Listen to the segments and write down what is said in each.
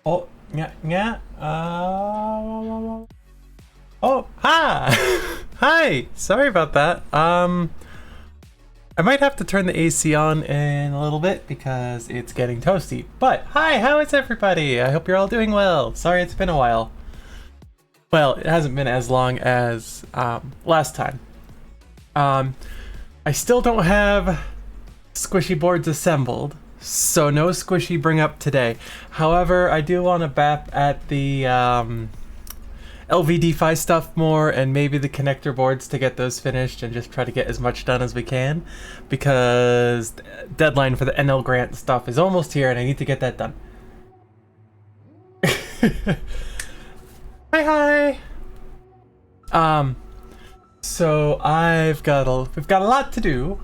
Oh, yeah, yeah. Oh, hi. Hi. Sorry about that. I might have to turn the AC on in a little bit because it's getting toasty. But hi, how is everybody? I hope you're all doing well. Sorry it's been a while. Well, it hasn't been as long as last time. I still don't have squishy boards assembled, so no squishy bring up today. However, I do want to bap at the LVD PHY stuff more and maybe the connector boards to get those finished and just try to get as much done as we can, because deadline for the NL grant stuff is almost here and I need to get that done. Hi. So we've got a lot to do.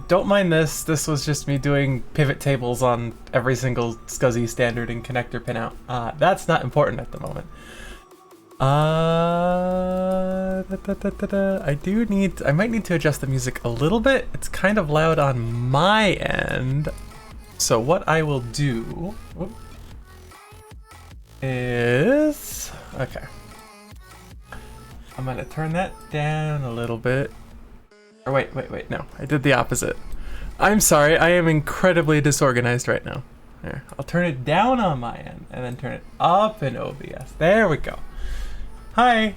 Don't mind this. This was just me doing pivot tables on every single SCSI standard and connector pinout. That's not important at the moment. I might need to adjust the music a little bit. It's kind of loud on my end. So what I will do is, okay. I'm gonna turn that down a little bit. Or wait, no, I did the opposite. I'm sorry, I am incredibly disorganized right now. There, I'll turn it down on my end and then turn it up in OBS. There we go. Hi.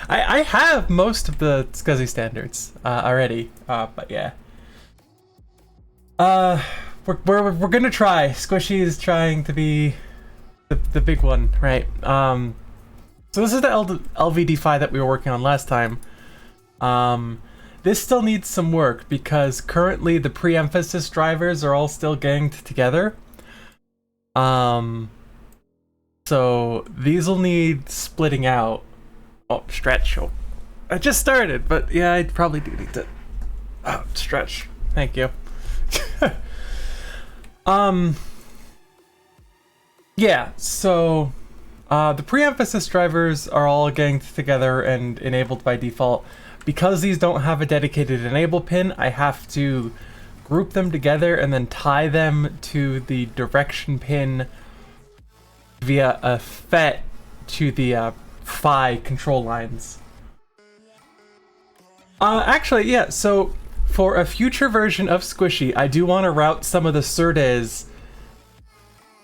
I have most of the SCSI standards already, but yeah. We're gonna try. Squishy is trying to be the big one, right? So this is the LVD PHY that we were working on last time. This still needs some work because currently the pre-emphasis drivers are all still ganged together. So these will need splitting out. Oh, stretch. Oh, I just started, but yeah, I probably do need to stretch. Thank you. Yeah, so the pre-emphasis drivers are all ganged together and enabled by default. Because these don't have a dedicated enable pin, I have to group them together and then tie them to the direction pin via a FET to the PHY control lines. Actually, yeah, so for a future version of Squishy, I do want to route some of the SERDES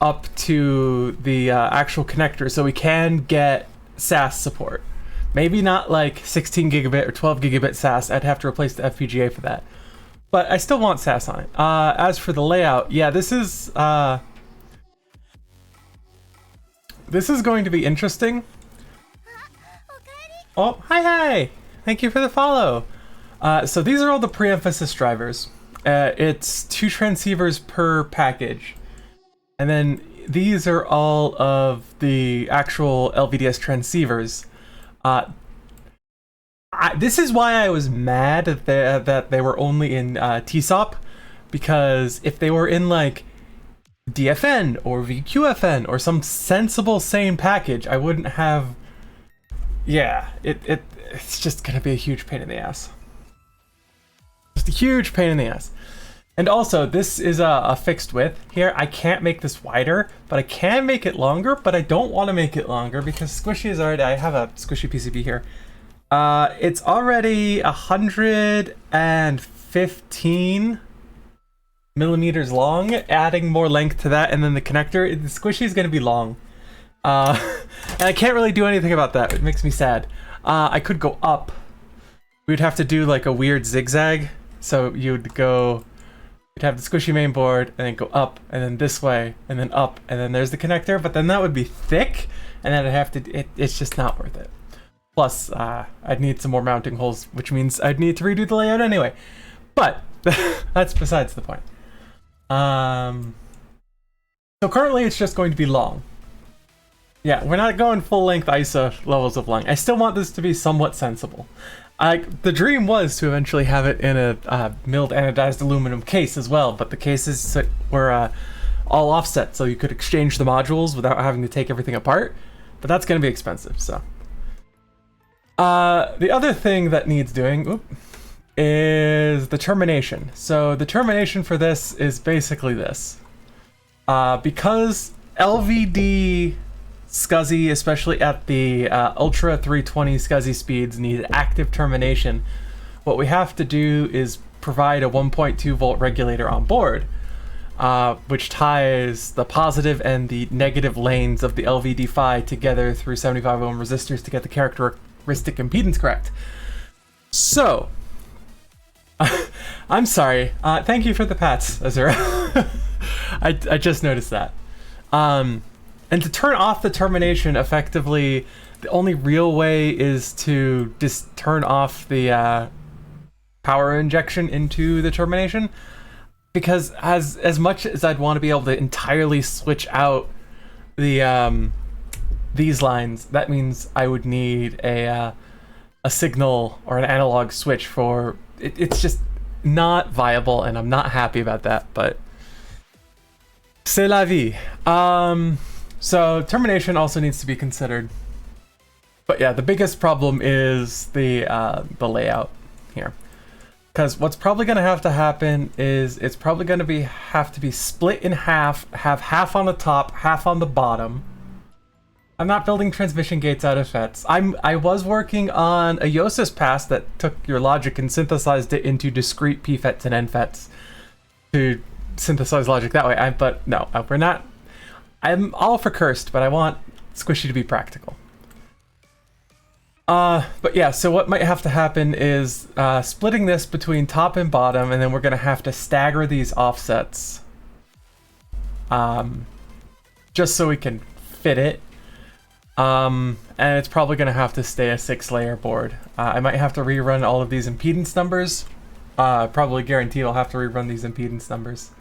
up to the actual connector so we can get SAS support. Maybe not like 16 gigabit or 12 gigabit SAS, I'd have to replace the FPGA for that. But I still want SAS on it. As for the layout, yeah, this is going to be interesting. Oh, hi! Thank you for the follow. So these are all the pre-emphasis drivers. It's 2 transceivers per package. And then these are all of the actual LVDS transceivers. This is why I was mad that they were only in TSOP, because if they were in like DFN or VQFN or some sensible, sane package, I wouldn't have. Yeah, it's just gonna be a huge pain in the ass. Just a huge pain in the ass. And also, this is a fixed width here. I can't make this wider, but I can make it longer, but I don't want to make it longer because Squishy is already, I have a Squishy PCB here. It's already 115 millimeters long, adding more length to that, and then the connector, the Squishy is going to be long. And I can't really do anything about that. It makes me sad. I could go up. We'd have to do like a weird zigzag. So you'd go... You'd have the Squishy main board, and then go up, and then this way, and then up, and then there's the connector, but then that would be thick, and then I'd have to, it's just not worth it. Plus, I'd need some more mounting holes, which means I'd need to redo the layout anyway. But, that's besides the point. So currently it's just going to be long. Yeah, we're not going full-length ISA levels of long. I still want this to be somewhat sensible. The dream was to eventually have it in a milled anodized aluminum case as well, but the cases were all offset, so you could exchange the modules without having to take everything apart. But that's going to be expensive, so. The other thing that needs doing is the termination. So the termination for this is basically this. Because LVD SCSI, especially at the Ultra 320 SCSI speeds, need active termination, what we have to do is provide a 1.2 volt regulator on board, which ties the positive and the negative lanes of the LVD PHY together through 75 ohm resistors to get the characteristic impedance correct. So, I'm sorry. Thank you for the pats, Azura. I just noticed that. And to turn off the termination effectively, the only real way is to just turn off the power injection into the termination. Because as much as I'd want to be able to entirely switch out the these lines, that means I would need a signal or an analog switch for it. It's just not viable, and I'm not happy about that. But c'est la vie. So termination also needs to be considered. But yeah, the biggest problem is the layout here. Because what's probably going to have to happen is it's probably going to have to be split in half, have half on the top, half on the bottom. I'm not building transmission gates out of FETs. I was working on a Yosis pass that took your logic and synthesized it into discrete PFETs and NFETs to synthesize logic that way. But no, we're not. I'm all for cursed, but I want Squishy to be practical. But yeah, so what might have to happen is splitting this between top and bottom, and then we're gonna have to stagger these offsets, just so we can fit it. And it's probably gonna have to stay a 6-layer board. I might have to rerun all of these impedance numbers. Probably guaranteed I'll have to rerun these impedance numbers.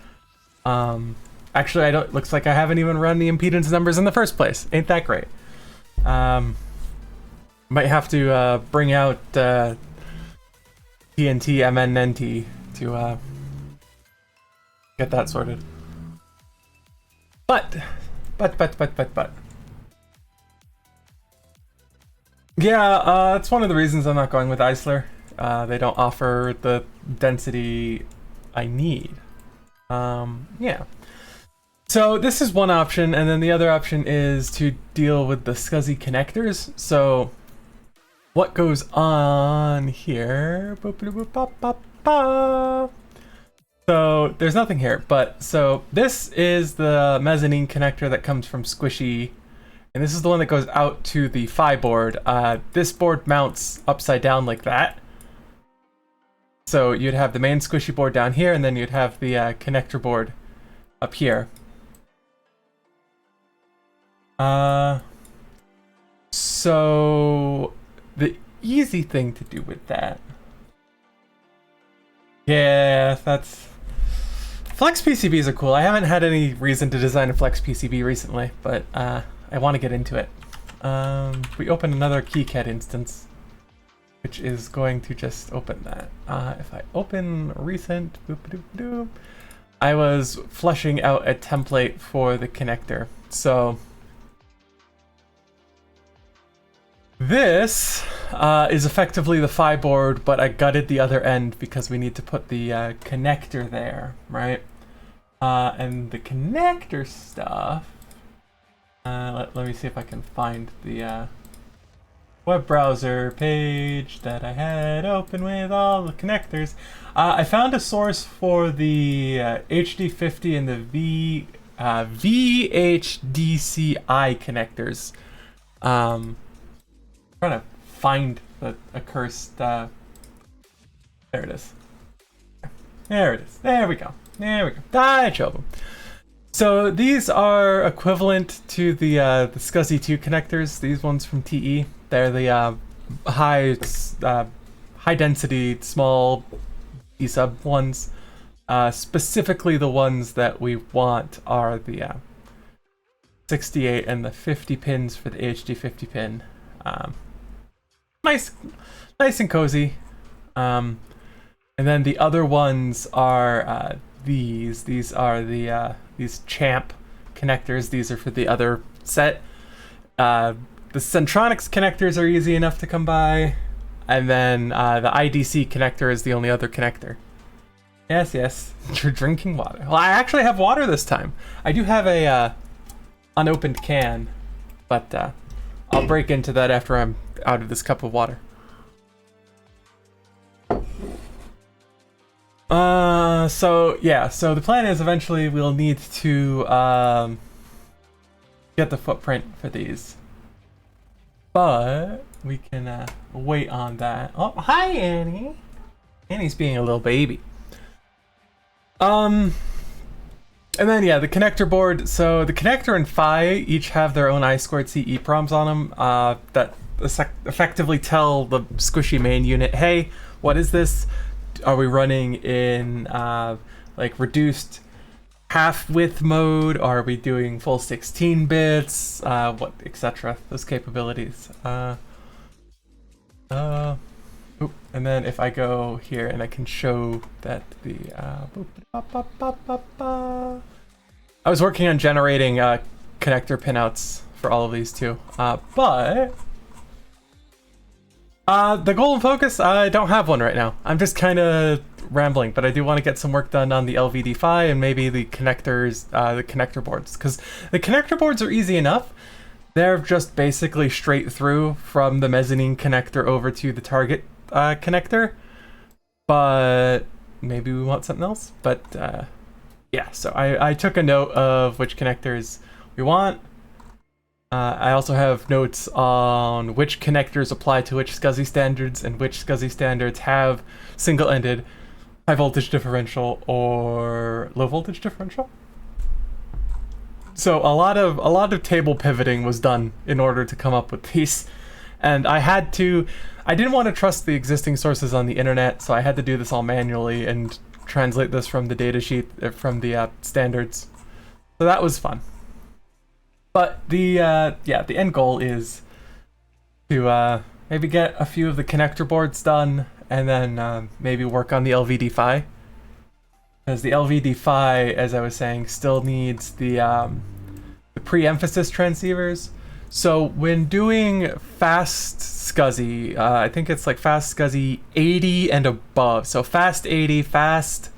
Actually, looks like I haven't even run the impedance numbers in the first place. Ain't that great? Might have to bring out TNT MNNT to get that sorted. But. Yeah, that's one of the reasons I'm not going with Eisler. They don't offer the density I need. Yeah. So this is one option, and then the other option is to deal with the SCSI connectors. So what goes on here? So there's nothing here, but so this is the mezzanine connector that comes from Squishy, and this is the one that goes out to the PHY board. This board mounts upside down like that. So you'd have the main Squishy board down here, and then you'd have the connector board up here. So the easy thing to do with that, yeah, that's flex PCBs are cool. I haven't had any reason to design a flex PCB recently, but I want to get into it. We open another KiCad instance, which is going to just open that. If I open recent, I was fleshing out a template for the connector. So this is effectively the PHY board, but I gutted the other end because we need to put the connector there, right? And the connector stuff, let me see if I can find the web browser page that I had open with all the connectors. I found a source for the HD50 and the VHDCI connectors. Trying to find the accursed there it is. There it is. There we go. I showed them. So these are equivalent to the SCSI 2 connectors. These ones from TE. They're the high density small E-sub ones. Specifically, the ones that we want are the 68 and the 50 pins for the HD50 pin. Nice and cozy. And then the other ones are these. These are the these champ connectors. These are for the other set. The the Centronics connectors are easy enough to come by, and then the IDC connector is the only other connector. Yes, yes, you're drinking water. Well, I actually have water this time. I do have a unopened can, but I'll break into that after I'm out of this cup of water. So yeah, so the plan is eventually we'll need to get the footprint for these, but we can wait on that. Oh, hi Annie. Annie's being a little baby. And then yeah, the connector board. So the connector and PHY each have their own I2C EEPROMs on them that effectively tell the squishy main unit, hey, what is this? Are we running in like reduced half width mode? Are we doing full 16 bits? What, etc. Those capabilities. Oop, and then if I go here and I can show that the I was working on generating connector pinouts for all of these too, but the goal and focus, I don't have one right now. I'm just kind of rambling, but I do want to get some work done on the LVD PHY and maybe the connectors, the connector boards, because the connector boards are easy enough. They're just basically straight through from the mezzanine connector over to the target connector, but maybe we want something else. But yeah, so I took a note of which connectors we want. I also have notes on which connectors apply to which SCSI standards and which SCSI standards have single-ended high voltage differential or low voltage differential. So a lot of table pivoting was done in order to come up with these, and I didn't want to trust the existing sources on the internet, so I had to do this all manually and translate this from the datasheet from the standards. So that was fun. But the end goal is to maybe get a few of the connector boards done, and then maybe work on the LVD PHY. Because the LVD PHY, as I was saying, still needs the pre-emphasis transceivers. So when doing fast SCSI, I think it's like fast SCSI 80 and above. So fast 80, fast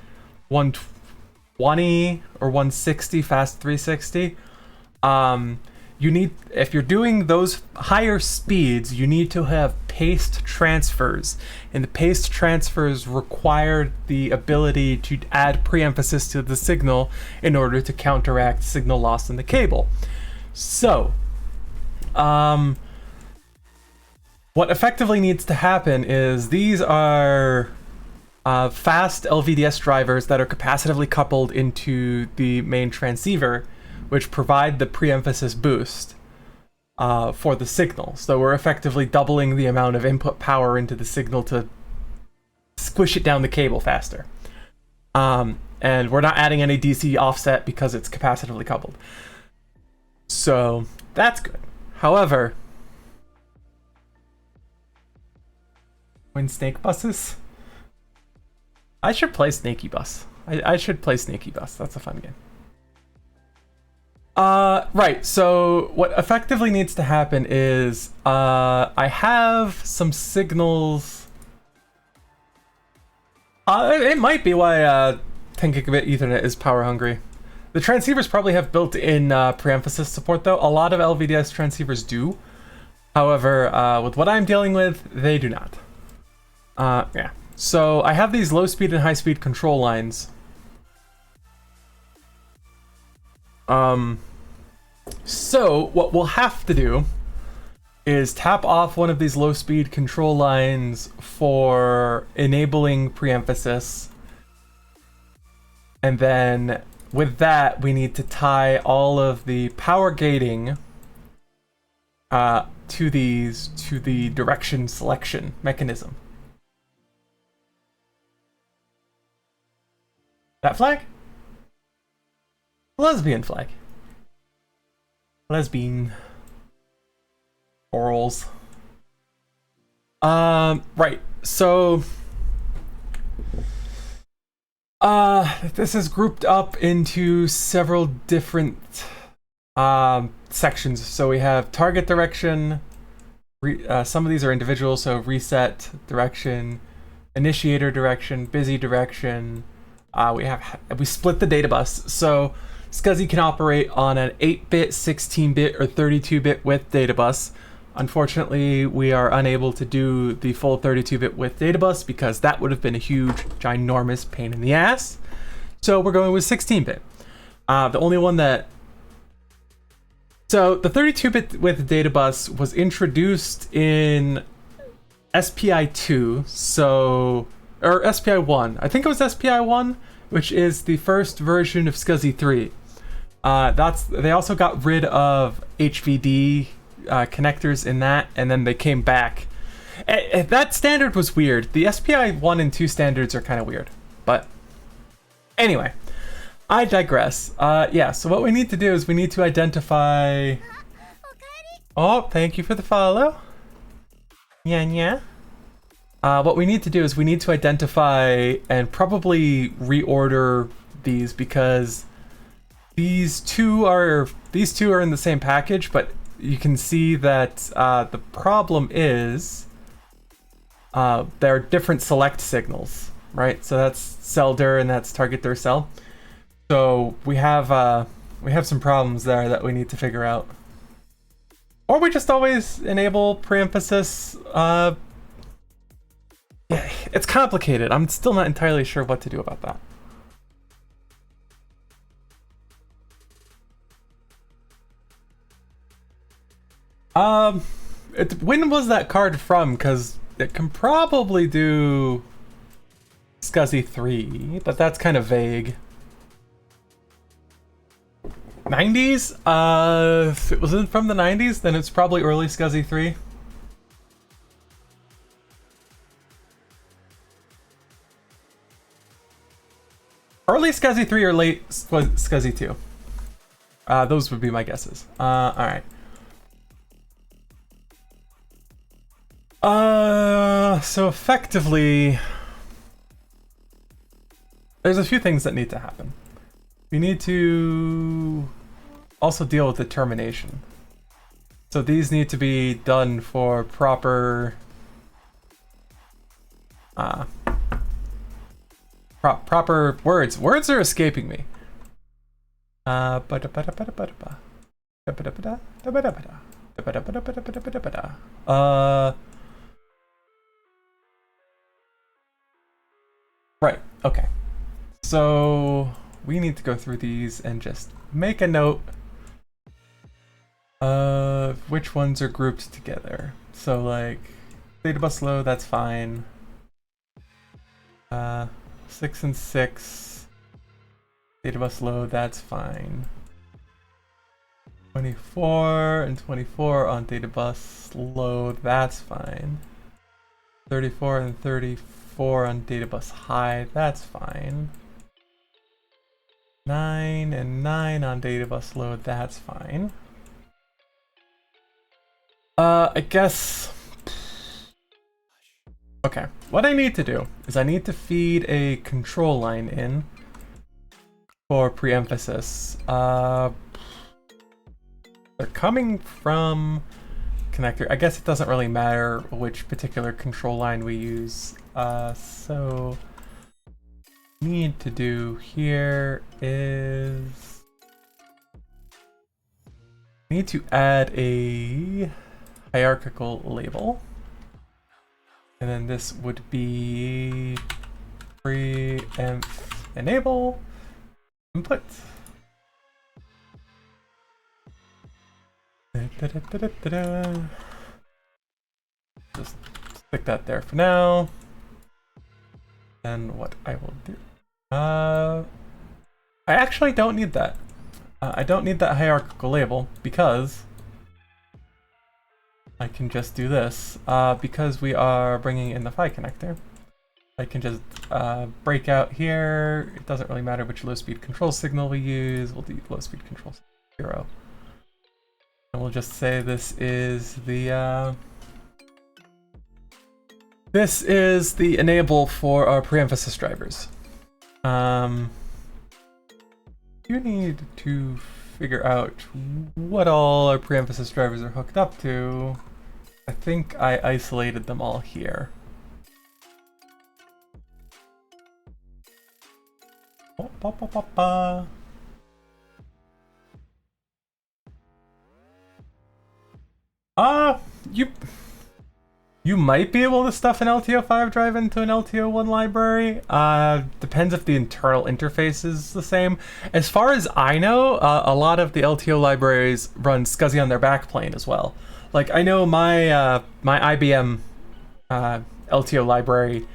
120 or 160, fast 360. You need, if you're doing those higher speeds, you need to have paced transfers, and the paced transfers require the ability to add preemphasis to the signal in order to counteract signal loss in the cable. So, what effectively needs to happen is these are fast LVDS drivers that are capacitively coupled into the main transceiver, which provide the preemphasis boost for the signal. So we're effectively doubling the amount of input power into the signal to squish it down the cable faster. And we're not adding any DC offset because it's capacitively coupled. So that's good. However, when snake buses, I should play Snaky Bus. I should play Snaky Bus. That's a fun game. Right, so what effectively needs to happen is, I have some signals. It might be why 10 gigabit Ethernet is power hungry. The transceivers probably have built-in preemphasis support though. A lot of LVDS transceivers do. However, with what I'm dealing with, they do not. Yeah. So I have these low-speed and high-speed control lines. So what we'll have to do is tap off one of these low-speed control lines for enabling preemphasis. And then with that, we need to tie all of the power gating to the direction selection mechanism. That flag? Lesbian flag. Lesbian. Orals. Right, so this is grouped up into several different sections. So we have target direction, some of these are individual, so reset direction, initiator direction, busy direction. We split the data bus, so SCSI can operate on an 8-bit, 16-bit, or 32-bit width data bus. Unfortunately, we are unable to do the full 32-bit width data bus because that would have been a huge, ginormous pain in the ass. So we're going with 16-bit. The only one that... So the 32-bit width data bus was introduced in SPI 2, or SPI 1. I think it was SPI 1, which is the first version of SCSI 3. They also got rid of HVD connectors in that, and then they came back. That standard was weird. The SPI 1 and 2 standards are kind of weird. But anyway, I digress. Yeah, so what we need to do is we need to identify... Oh, thank you for the follow. Yeah. What we need to do is we need to identify and probably reorder these because these two are in the same package, but you can see that the problem is there are different select signals, right? So that's cell dir and that's target dir cell. So we have some problems there that we need to figure out. Or we just always enable preemphasis. Yeah, it's complicated. I'm still not entirely sure what to do about that. When was that card from? Because it can probably do SCSI 3, but that's kind of vague. 90s? If it wasn't from the 90s, then it's probably early SCSI 3. Early SCSI 3 or late SCSI 2. Those would be my guesses. Alright. So effectively, there's a few things that need to happen. We need to also deal with the termination. So these need to be done for proper proper words. Words are escaping me. Right, okay. So we need to go through these and just make a note of which ones are grouped together. So like data bus low, that's fine. 6 and 6. Data bus low, that's fine. 24 and 24 on data bus low, that's fine. 34 and 34 on data bus high, that's fine. 9 and 9 on data bus load, that's fine. I guess... Okay, what I need to do is I need to feed a control line in for preemphasis. They're coming from connector. I guess it doesn't really matter which particular control line we use. So need to do here is need to add a hierarchical label, and then this would be preemp enable input. Just stick that there for now. Then what I will do, I actually don't need that. I don't need that hierarchical label because I can just do this. Because we are bringing in the PHY connector, I can just break out here. It doesn't really matter which low speed control signal we use. We'll do low speed control 0. And we'll just say this is the enable for our preemphasis drivers. You need to figure out what all our preemphasis drivers are hooked up to. I think I isolated them all here. Ba, ba, ba, ba. You might be able to stuff an LTO5 drive into an LTO1 library. Depends if the internal interface is the same. As far as I know, a lot of the LTO libraries run SCSI on their backplane as well. Like, I know my my IBM LTO library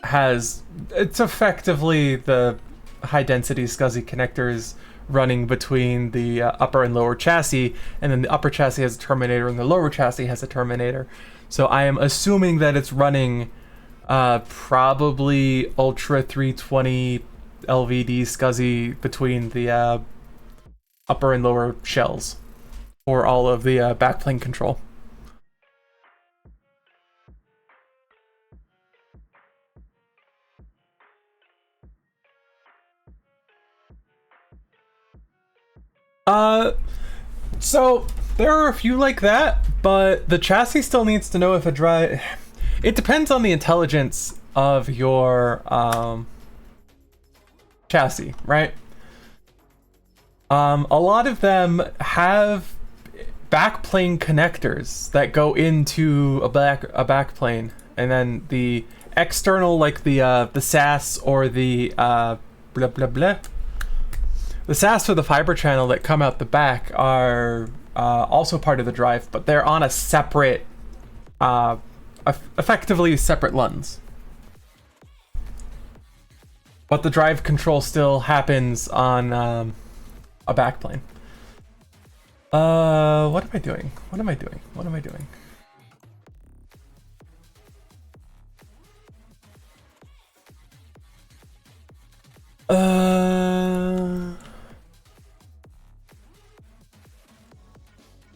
it's effectively the high density SCSI connectors running between the upper and lower chassis, and then the upper chassis has a terminator and the lower chassis has a terminator. So I am assuming that it's running probably Ultra 320 LVD SCSI between the upper and lower shells for all of the backplane control. So there are a few like that, but the chassis still needs to know if a drive... It depends on the intelligence of your chassis, right? A lot of them have backplane connectors that go into a backplane, and then the external, like the SAS or the blah blah blah. The SAS or the fiber channel that come out the back are also part of the drive, but they're on a separate, effectively separate LUNs. But the drive control still happens on a backplane. What am I doing? What am I doing? What am I doing?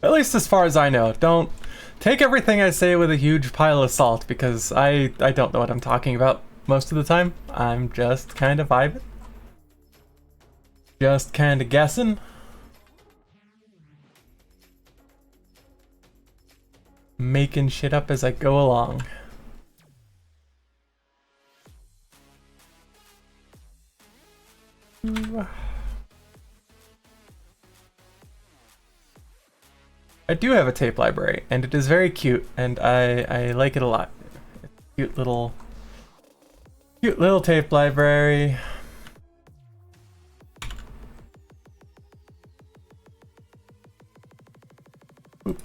At least as far as I know. Don't take everything I say with a huge pile of salt, because I don't know what I'm talking about most of the time. I'm just kind of vibing. Just kind of guessing. Making shit up as I go along. I do have a tape library, and it is very cute, and I like it a lot. It's a cute little tape library. Oop.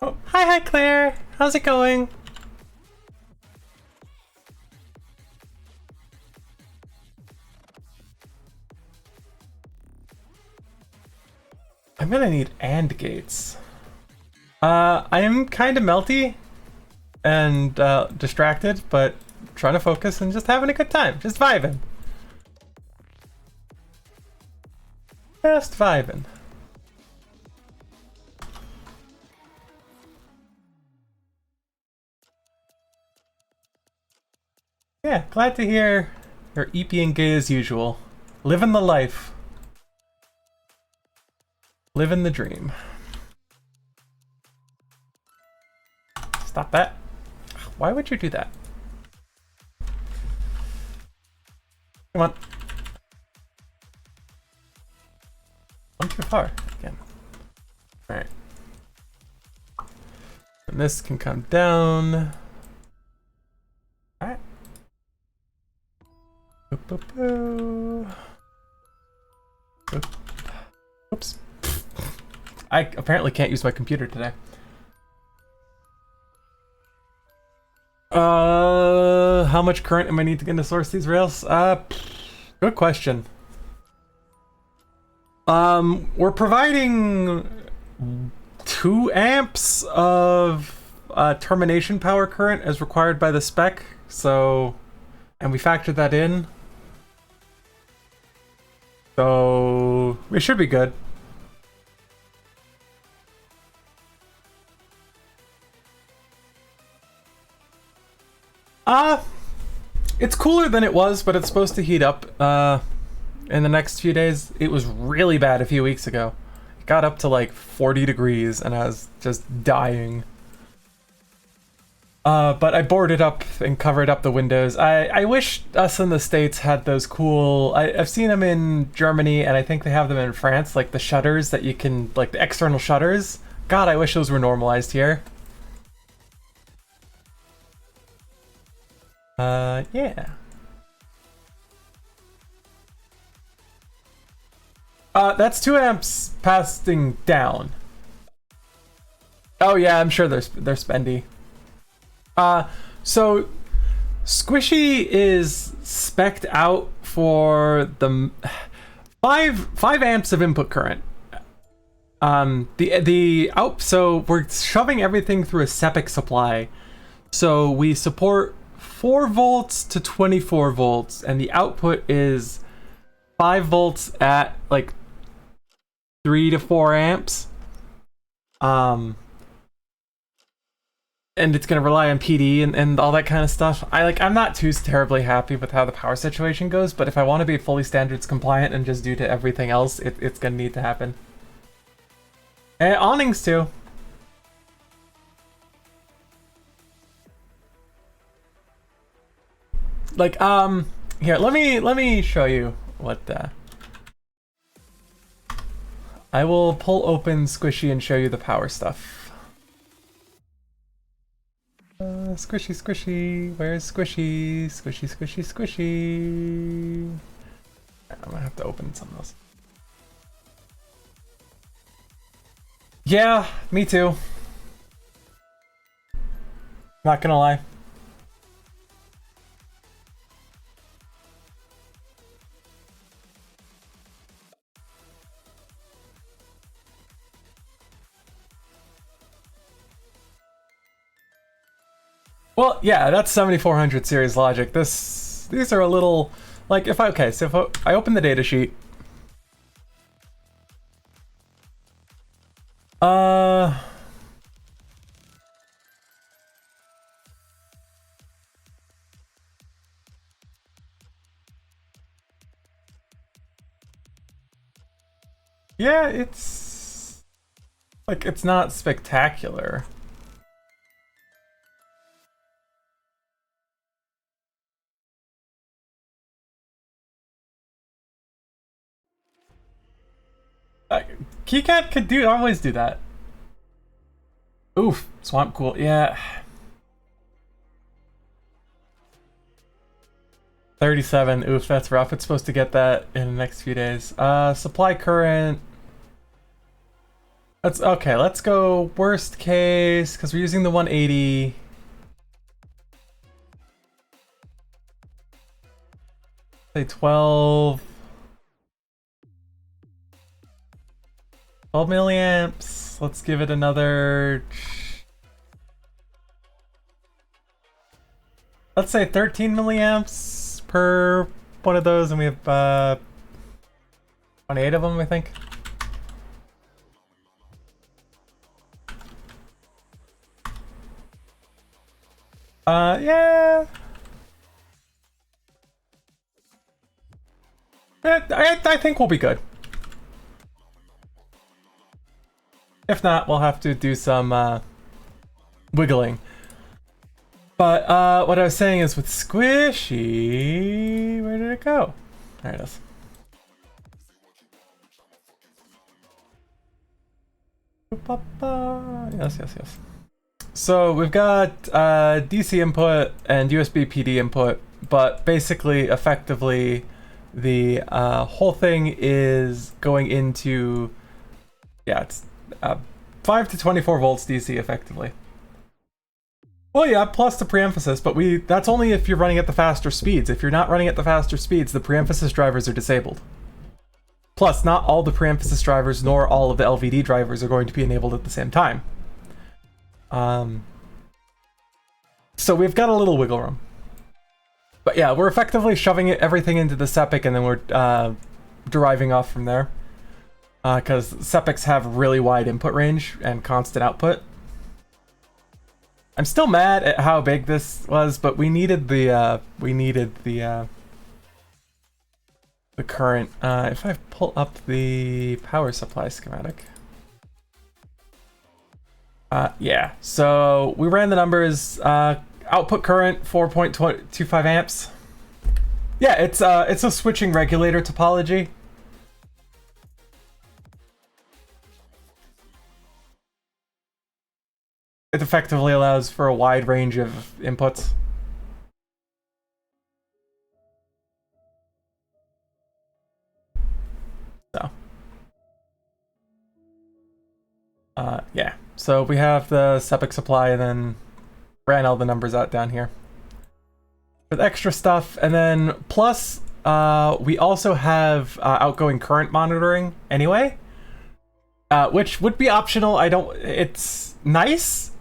Oh, hi Claire. How's it going? I'm gonna need AND gates. I am kind of melty and distracted, but trying to focus and just having a good time, just vibing. Just vibing. Yeah, glad to hear you're eepy and gay as usual. Living the life. Living the dream. Stop that. Why would you do that? Come on. One too far again. Alright. And this can come down. Alright. Oops. I apparently can't use my computer today. How much current am I need to get to source these rails? Good question. We're providing 2 amps of termination power current as required by the spec, so, and we factored that in. So, it should be good. It's cooler than it was, but it's supposed to heat up in the next few days. It was really bad a few weeks ago. got up to like 40 degrees and I was just dying. But I boarded up and covered up the windows. I wish us in the States had those cool... I've seen them in Germany, and I think they have them in France, like the shutters that you can... like the external shutters. God, I wish those were normalized here. Yeah. That's 2 amps passing down. Oh yeah, I'm sure they're spendy. So Squishy is spec'd out for the 5 amps of input current. So we're shoving everything through a SEPIC supply. So we support 4 volts to 24 volts, and the output is 5 volts at like 3 to 4 amps. And it's going to rely on PD and all that kind of stuff. I'm not too terribly happy with how the power situation goes, but if I want to be fully standards compliant and just due to everything else, it's going to need to happen. And awnings too. Here, let me show you what I will pull open Squishy and show you the power stuff. Squishy, squishy, where's Squishy? Squishy, squishy, squishy. I'm gonna have to open something else. Yeah, me too. Not gonna lie. Well, yeah, that's 7400 series logic. These are a little, like, if I open the datasheet. Yeah, it's not spectacular. Keycat could always do that. Oof, swamp cool, yeah. 37, oof, that's rough. It's supposed to get that in the next few days. Supply current. Okay, let's go worst case, because we're using the 180. Say 12 milliamps. Let's give it another... let's say 13 milliamps per one of those, and we have 28 of them, I think. Yeah. I think we'll be good. If not, we'll have to do some wiggling. But what I was saying is with Squishy, where did it go? There it is. Yes. So we've got DC input and USB PD input, but basically, effectively, the whole thing is going into, yeah, it's 5 to 24 volts DC effectively. Well, yeah, plus the preemphasis, but that's only if you're running at the faster speeds. If you're not running at the faster speeds, the preemphasis drivers are disabled. Plus, not all the preemphasis drivers nor all of the LVD drivers are going to be enabled at the same time. So we've got a little wiggle room. But yeah, we're effectively shoving everything into the SEPIC and then we're deriving off from there. Because SEPICs have really wide input range and constant output. I'm still mad at how big this was, but we needed the current. If I pull up the power supply schematic. Yeah, so we ran the numbers. Output current 4.25 amps. Yeah, it's a switching regulator topology. It effectively allows for a wide range of inputs. So, yeah. So we have the SEPIC supply and then ran all the numbers out down here with extra stuff, and then plus we also have outgoing current monitoring anyway, which would be optional. It's nice,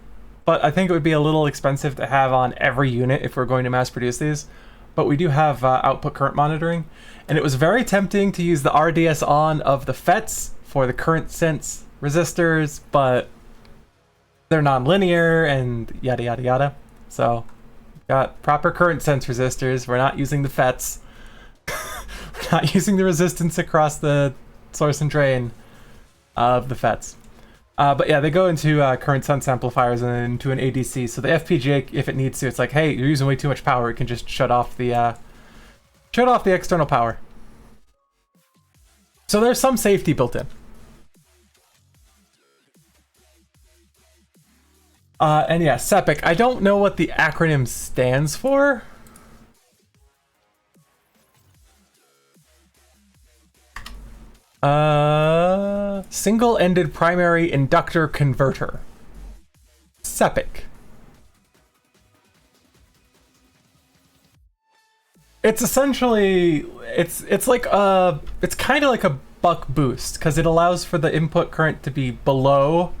but I think it would be a little expensive to have on every unit if we're going to mass produce these. But we do have output current monitoring, and it was very tempting to use the RDS on of the FETs for the current sense resistors, but they're non-linear and yada yada yada. So got proper current sense resistors. We're not using the FETs. We're not using the resistance across the source and drain of the FETs. But yeah, they go into current sense amplifiers and then into an ADC. So the FPGA, if it needs to, it's like, hey, you're using way too much power. It can just shut off the external power. So there's some safety built in. And yeah, SEPIC. I don't know what the acronym stands for. Single-ended primary inductor converter. SEPIC. It's essentially it's like it's kind of like a buck boost because it allows for the input current to be below.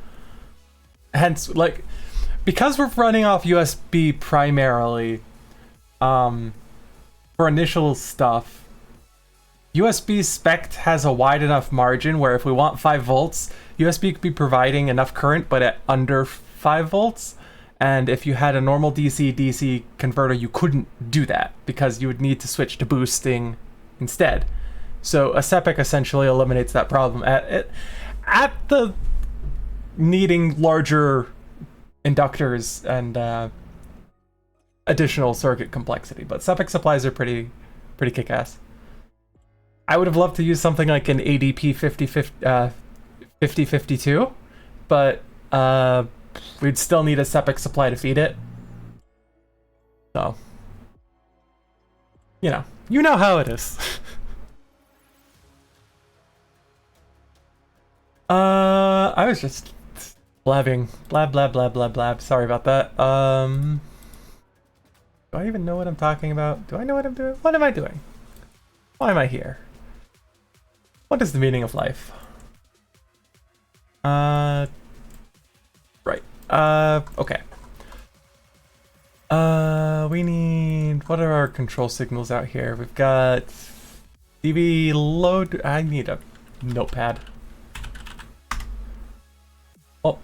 Hence, like, because we're running off USB primarily, for initial stuff, USB spec has a wide enough margin where if we want 5 volts, USB could be providing enough current, but at under 5 volts. And if you had a normal DC-DC converter, you couldn't do that because you would need to switch to boosting instead. So a SEPIC essentially eliminates that problem at the needing larger inductors and additional circuit complexity. But SEPIC supplies are pretty kick-ass. I would have loved to use something like an ADP 5052, but we'd still need a SEPIC supply to feed it. So, you know how it is. I was just blabbing. Blab. Sorry about that. Do I even know what I'm talking about? Do I know what I'm doing? What am I doing? Why am I here? What is the meaning of life? Right. Okay. We need... What are our control signals out here? We've got... DB load... I need a notepad. Oh.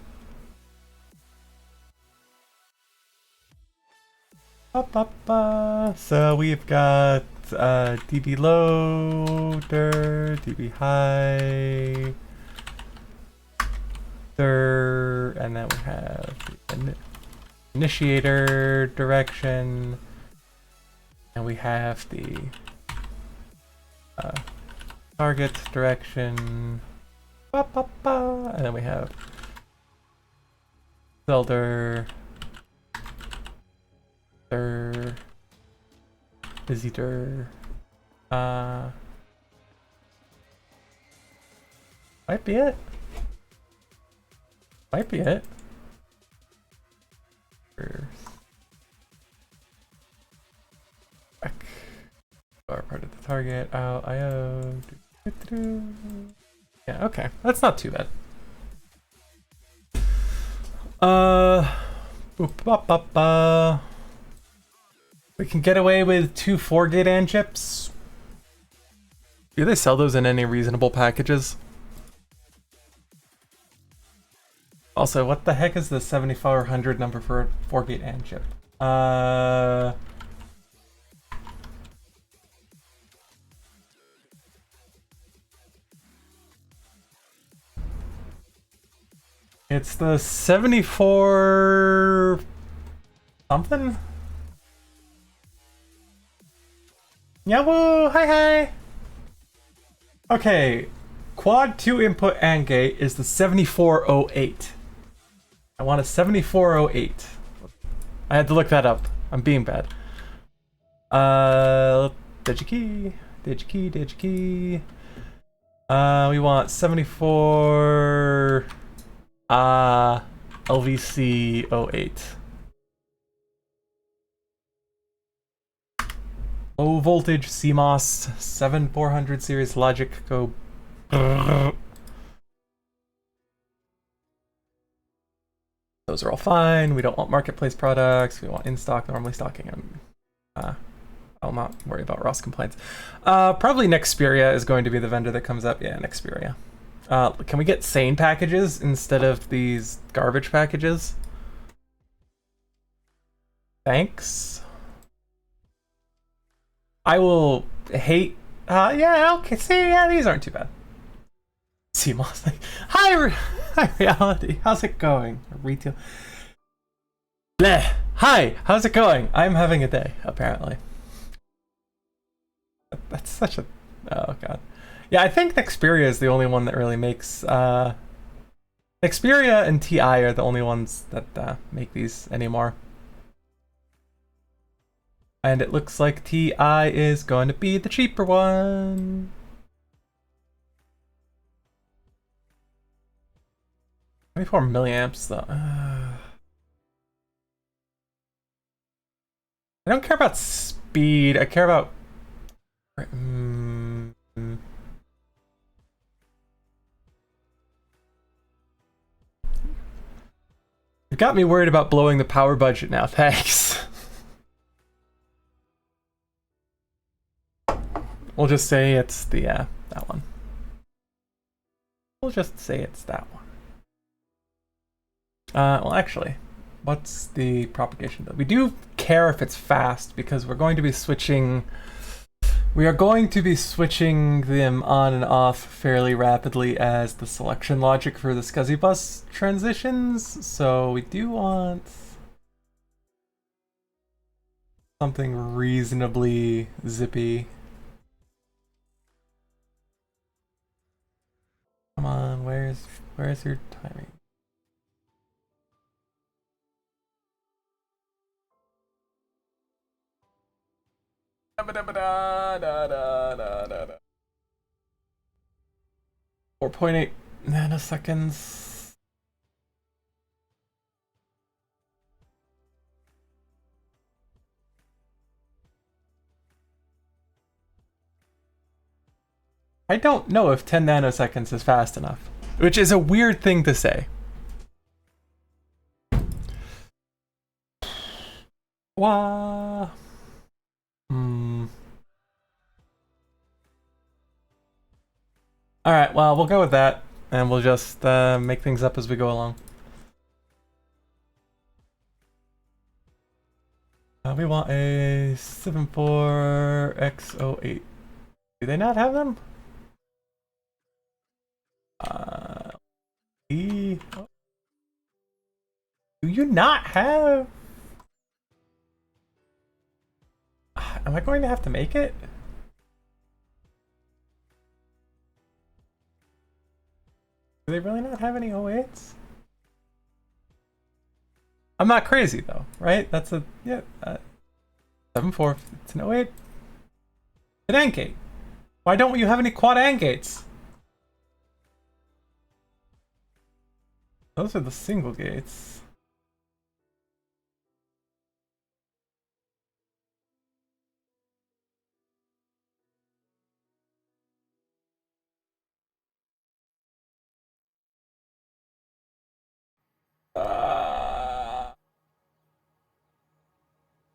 So we've got... DB loader, DB high, and then we have the initiator direction, and we have the target direction, and then we have Zelder, visitor, might be it. Back. Are part of the target. IO. Yeah, okay. That's not too bad. We can get away with 2 4-gate AND chips. Do they sell those in any reasonable packages? Also, what the heck is the 7400 number for a 4-gate AND chip? It's the 74 something? Yeah, woo! Hi, hi! Okay, quad 2 input AND gate is the 7408. I want a 7408. I had to look that up. I'm being bad. Digikey. We want 74 LVC 08. Low voltage CMOS 7400 series logic go. Those are all fine. We don't want marketplace products. We want in stock, normally stocking. I'll not worry about Ross complaints. Probably Nexperia is going to be the vendor that comes up. Yeah, Nexperia. Can we get sane packages instead of these garbage packages? Thanks. I will hate. Yeah, okay. See, yeah, these aren't too bad. CMOS. Hi, reality. How's it going? Retail. Bleh. Hi, how's it going? I'm having a day, apparently. That's such a. Oh, God. Yeah, I think Nexperia is the only one that really makes. Nexperia and TI are the only ones that make these anymore. And it looks like TI is going to be the cheaper one. 24 milliamps though. I don't care about speed. I care about. You got me worried about blowing the power budget now. Thanks. We'll just say it's the that one. We'll just say it's that one. Well, actually, what's the propagation? We do care if it's fast because we're going to be switching. We are going to be switching them on and off fairly rapidly as the selection logic for the SCSI bus transitions. So we do want something reasonably zippy. Come on, where's your timing? Da-da-da-da-da-da-da-da. 4.8 nanoseconds. I don't know if 10 nanoseconds is fast enough, which is a weird thing to say. Wah. Alright, well, we'll go with that, and we'll just make things up as we go along. We want a 74X08. Do they not have them? Do you not have? Am I going to have to make it? Do they really not have any 08s? I'm not crazy though, right? That's a 7.4. It's an 08. An AND gate. Why don't you have any quad AND gates? Those are the single gates.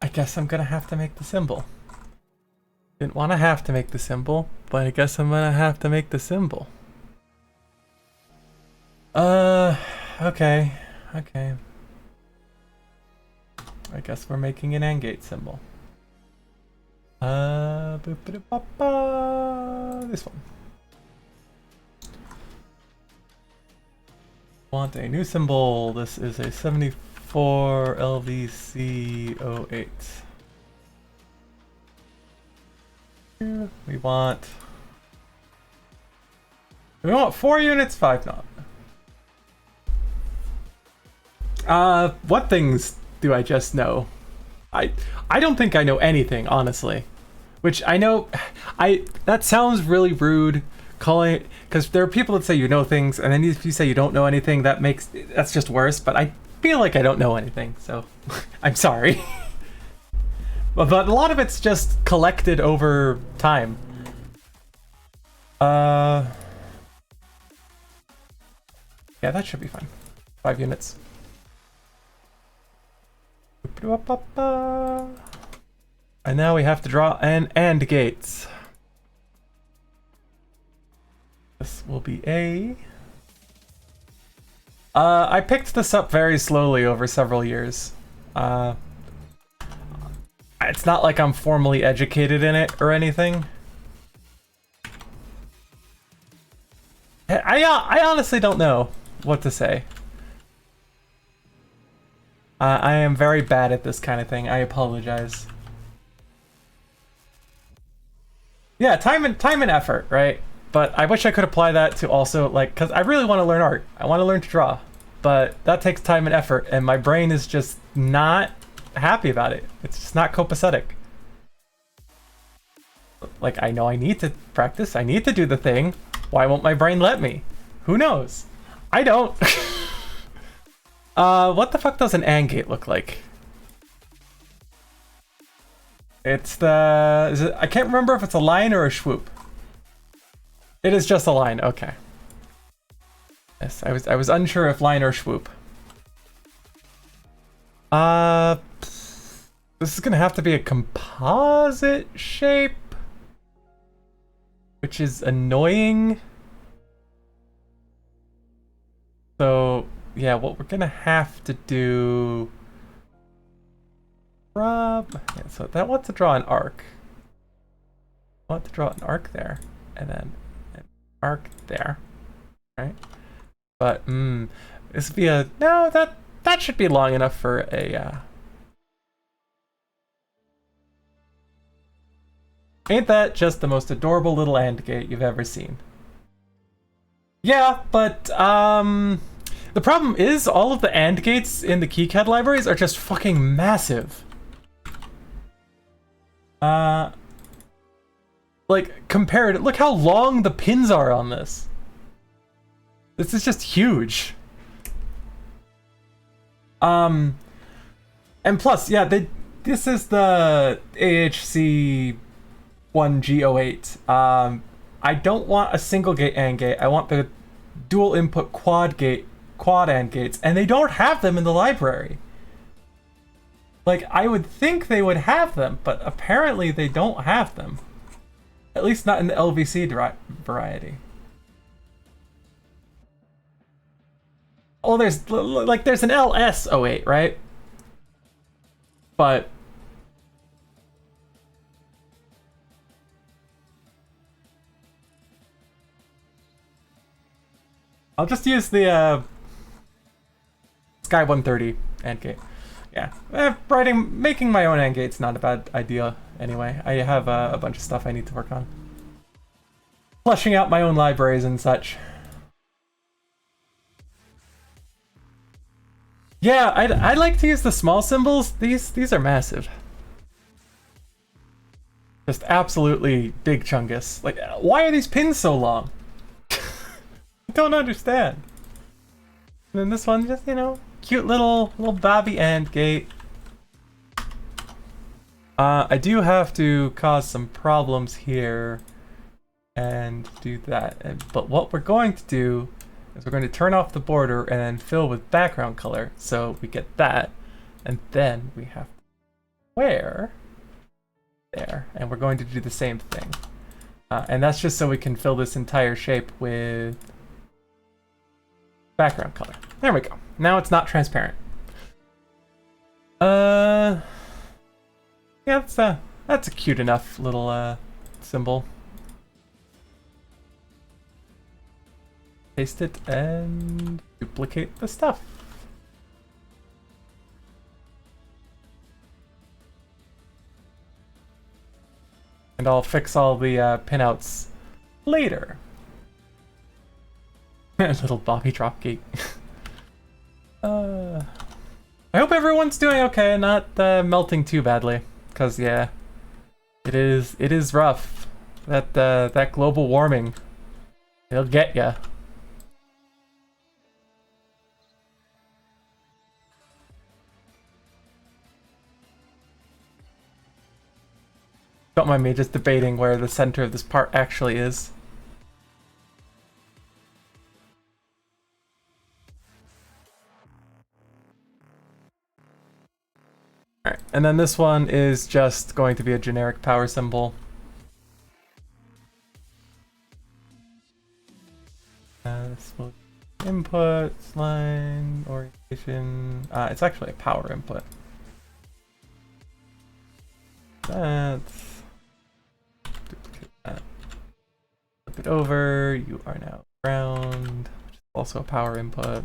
I guess I'm gonna have to make the symbol. Didn't want to have to make the symbol, but I guess I'm gonna have to make the symbol. Okay. I guess we're making an AND gate symbol. This one. Want a new symbol. This is a 74 LVC08. We want 4 units, 5 not. What things do I just know? I don't think I know anything, honestly. Which I know, that sounds really rude, calling it, because there are people that say you know things, and then if you say you don't know anything, that's just worse. But I feel like I don't know anything, so I'm sorry. But a lot of it's just collected over time. Yeah, that should be fine. 5 units. And now we have to draw an AND gates. This will be A. I picked this up very slowly over several years. It's not like I'm formally educated in it or anything. I honestly don't know what to say. I am very bad at this kind of thing. I apologize. Yeah, time and effort, right? But I wish I could apply that to also, like, because I really want to learn art. I want to learn to draw. But that takes time and effort, and my brain is just not happy about it. It's just not copacetic. Like, I know I need to practice. I need to do the thing. Why won't my brain let me? Who knows? I don't. What the fuck does an AND gate look like? It's the... I can't remember if it's a line or a swoop. It is just a line, okay. Yes, I was unsure if line or swoop. This is gonna have to be a composite shape, which is annoying. So yeah, what we're gonna have to do, yeah, so that wants to draw an arc. I want to draw an arc there, and then an arc there, right? But this would be a, no, that should be long enough for a ain't that just the most adorable little AND gate you've ever seen? Yeah, but the problem is all of the AND gates in the KiCad libraries are just fucking massive. Like, compared, look how long the pins are on this. This is just huge. And plus, yeah, this is the AHC 1G08. I don't want a single gate AND gate. I want the dual input quad AND gates, and they don't have them in the library. Like, I would think they would have them, but apparently they don't have them. At least not in the LVC variety. Oh, there's an LS08, right? But I'll just use the Sky 130 AND gate. Yeah, making my own AND gate's not a bad idea anyway. I have a bunch of stuff I need to work on. Fleshing out my own libraries and such. Yeah, I'd like to use the small symbols. These are massive. Just absolutely big chungus. Like, why are these pins so long? I don't understand. And then this one, just, you know, cute little Bobby AND gate. I do have to cause some problems here and do that. But what we're going to do is we're going to turn off the border and then fill with background color. So we get that. And then we have to square there. And we're going to do the same thing. And that's just so we can fill this entire shape with background color. There we go. Now it's not transparent. Yeah, that's a cute enough little symbol. paste it and duplicate the stuff. And I'll fix all the pinouts later. Little Bobby Dropgate. I hope everyone's doing okay, not melting too badly, cause yeah, it is rough. That global warming, it'll get ya. Don't mind me just debating where the center of this part actually is. Alright, and then this one is just going to be a generic power symbol. This will be input, line, orientation. It's actually a power input. That's... duplicate that. Flip it over, you are now ground, which is also a power input.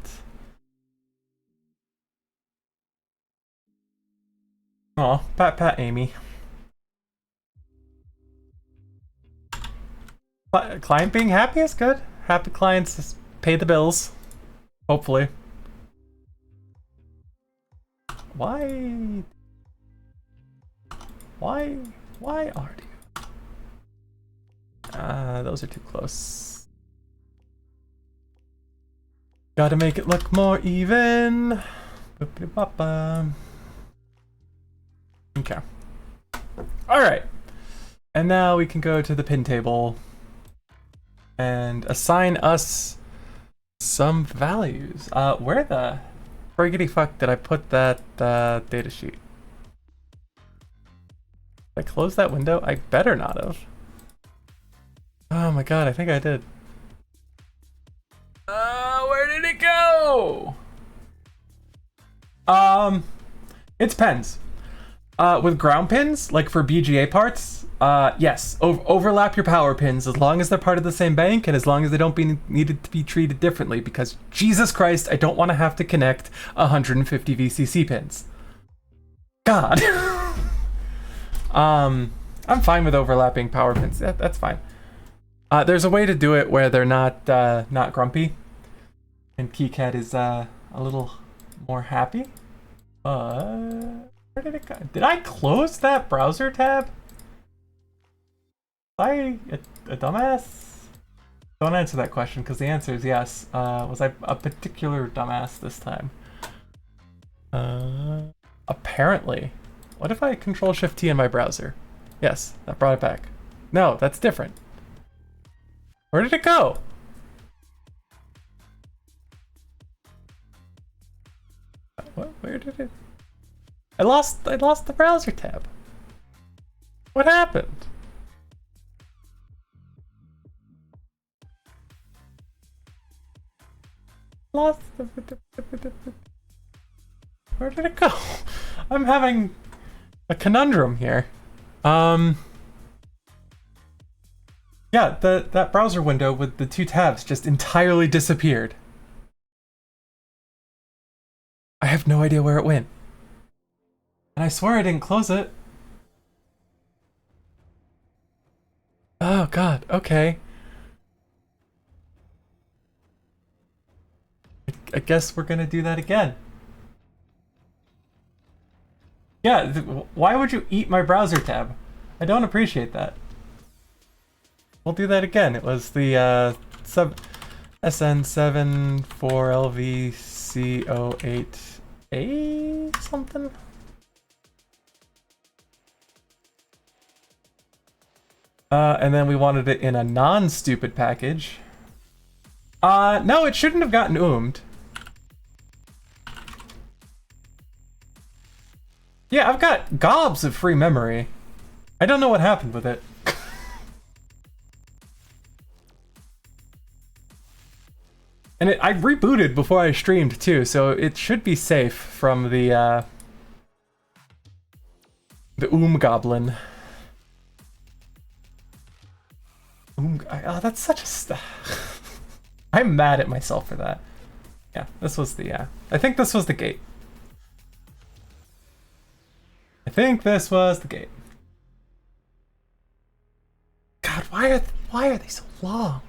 Aw, pat Amy. Client being happy is good. Happy clients just pay the bills. Hopefully. Why are you? Those are too close. Gotta make it look more even. Boop-de-bop-ba. Okay. Alright. And now we can go to the pin table and assign us some values. Where the friggity fuck did I put that data sheet? Did I close that window? I better not have. Oh my god, I think I did. Where did it go? It's pens. With ground pins, like for BGA parts, yes, overlap your power pins as long as they're part of the same bank and as long as they don't be needed to be treated differently, because Jesus Christ, I don't want to have to connect 150 VCC pins. God. I'm fine with overlapping power pins. That's fine. There's a way to do it where they're not grumpy, and KiCad is a little more happy. Where did it go? Did I close that browser tab? Was I a dumbass? Don't answer that question because the answer is yes. Was I a particular dumbass this time? Apparently. What if I Control-Shift-T in my browser? Yes, that brought it back. No, that's different. Where did it go? What? Where did it? I lost the browser tab. What happened? Lost the... Where did it go? I'm having a conundrum here. Yeah, that browser window with the two tabs just entirely disappeared. I have no idea where it went. And I swear I didn't close it. Oh god, okay. I guess we're gonna do that again. Yeah, why would you eat my browser tab? I don't appreciate that. We'll do that again. It was the sub SN74LVCO8A something? And then we wanted it in a non-stupid package. No, it shouldn't have gotten oomed. Yeah, I've got gobs of free memory. I don't know what happened with it. And I rebooted before I streamed too, so it should be safe from the goblin. Oh, that's such a I'm mad at myself for that. Yeah, this was the, I think this was the gate. I think this was the gate. God, why are they so long?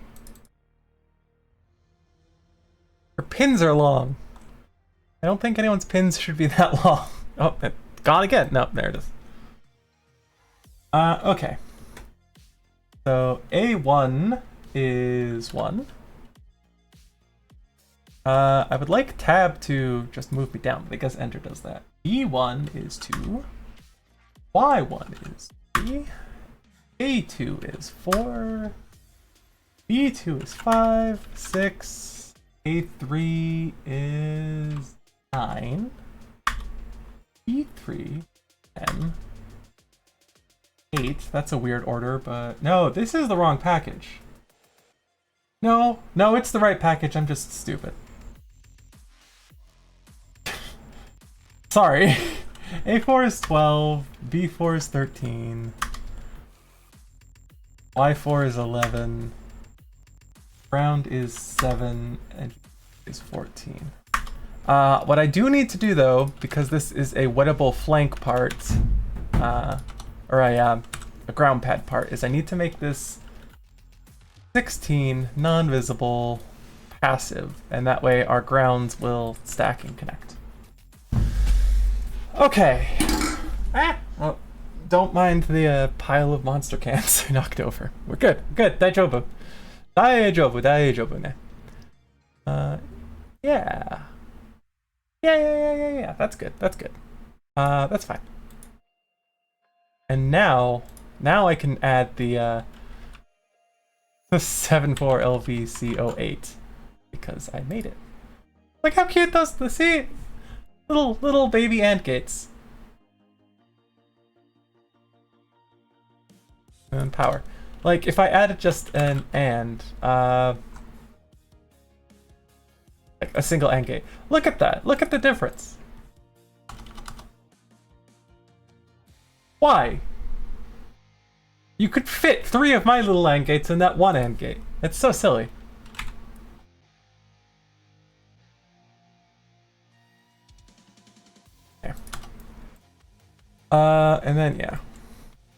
Her pins are long. I don't think anyone's pins should be that long. Oh, it gone again. No, there it is. Okay. So A1 is 1. I would like tab to just move me down, but I guess enter does that. B1 is 2. Y1 is 3. A2 is 4. B2 is 5, 6. A3 is 9. B3, 10. 8. That's a weird order, but no, this is the wrong package. No, it's the right package. I'm just stupid. Sorry. A4 is 12, B4 is 13, Y4 is 11, round is 7, and is 14. What I do need to do though, because this is a wettable flank part, or a ground pad part, is I need to make this 16 non-visible passive, and that way our grounds will stack and connect. Okay. Well, don't mind the pile of monster cans I knocked over. We're good. Good. Daijoubu. Daijoubu ne. Yeah. Yeah. That's good. That's good. That's fine. And now I can add the 74 LVC08 because I made it. Look how cute those, see? Little baby ant gates. And power. Like if I added just an and, like a single AND gate. Look at that. Look at the difference. Why? You could fit 3 of my little AND gates in that one AND gate. It's so silly. Okay. And then yeah.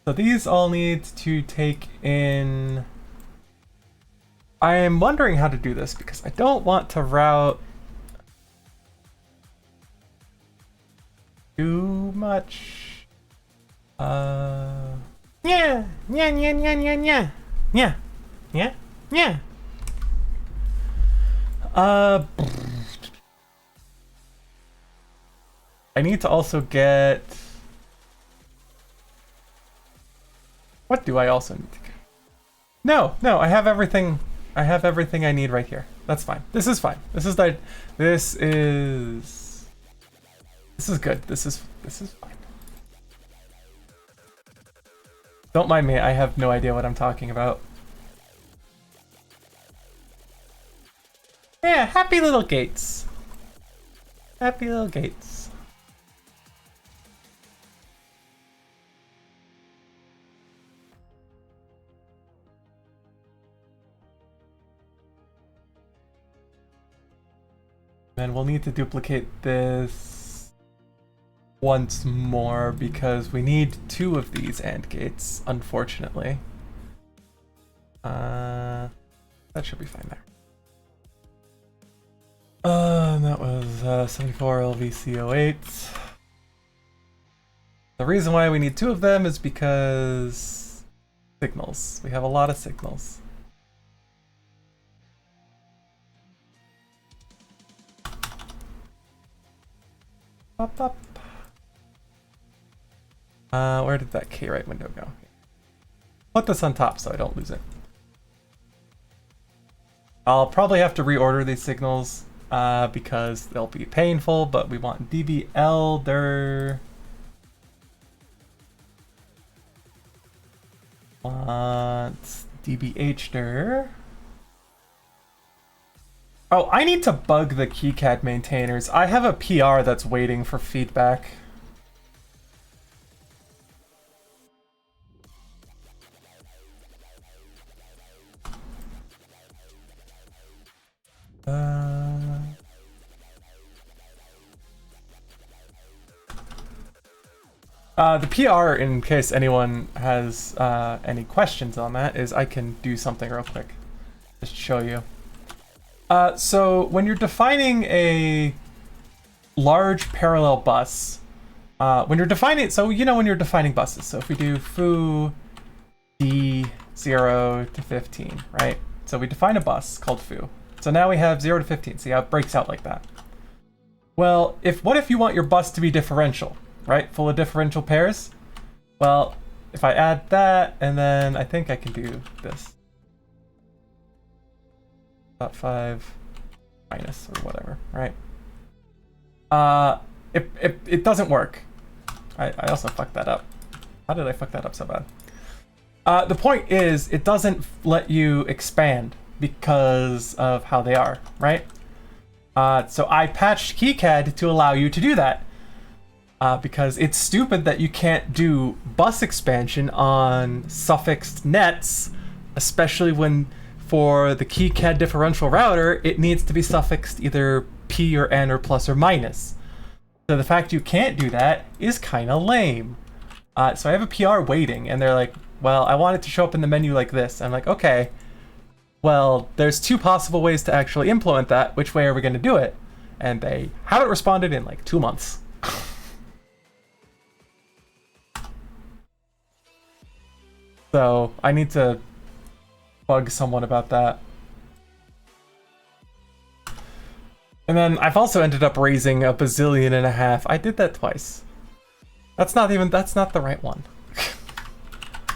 So these all need to take in... I am wondering how to do this because I don't want to route too much. Yeah. I need to also get... What do I also need to get? No, I have everything. I have everything I need right here. That's fine. This is fine. This is good. This is fine. Don't mind me. I have no idea what I'm talking about. Yeah, happy little gates. Happy little gates. And we'll need to duplicate this once more because we need 2 of these AND gates, unfortunately. That should be fine there. And that was 74 LVC08. The reason why we need 2 of them is because signals. We have a lot of signals. Up. Where did that K-Write window go? Put this on top so I don't lose it. I'll probably have to reorder these signals because they'll be painful, but we want DB Elder. Want DB Hder. Oh, I need to bug the KiCad maintainers. I have a PR that's waiting for feedback. The PR, in case anyone has any questions on that, is I can do something real quick. Just show you. So when you're defining a large parallel bus, when you're defining, so you know when you're defining buses, so if we do foo d 0 to 15, right? So we define a bus called foo. So now we have 0 to 15. See how it breaks out like that? Well, what if you want your bus to be differential, right? Full of differential pairs? Well, if I add that, and then I think I can do this. .5 minus or whatever, right? It doesn't work. I also fucked that up. How did I fuck that up so bad? The point is, it doesn't let you expand because of how they are, right? So I patched KiCad to allow you to do that. Because it's stupid that you can't do bus expansion on suffixed nets, especially when for the KiCad differential router, it needs to be suffixed either P or N or plus or minus. So the fact you can't do that is kind of lame. So I have a PR waiting, and they're like, well, I want it to show up in the menu like this. I'm like, okay, well, there's two possible ways to actually implement that. Which way are we going to do it? And they haven't responded in like 2 months. So I need to bug someone about that. And then I've also ended up raising a bazillion and a half. I did that twice. That's not the right one.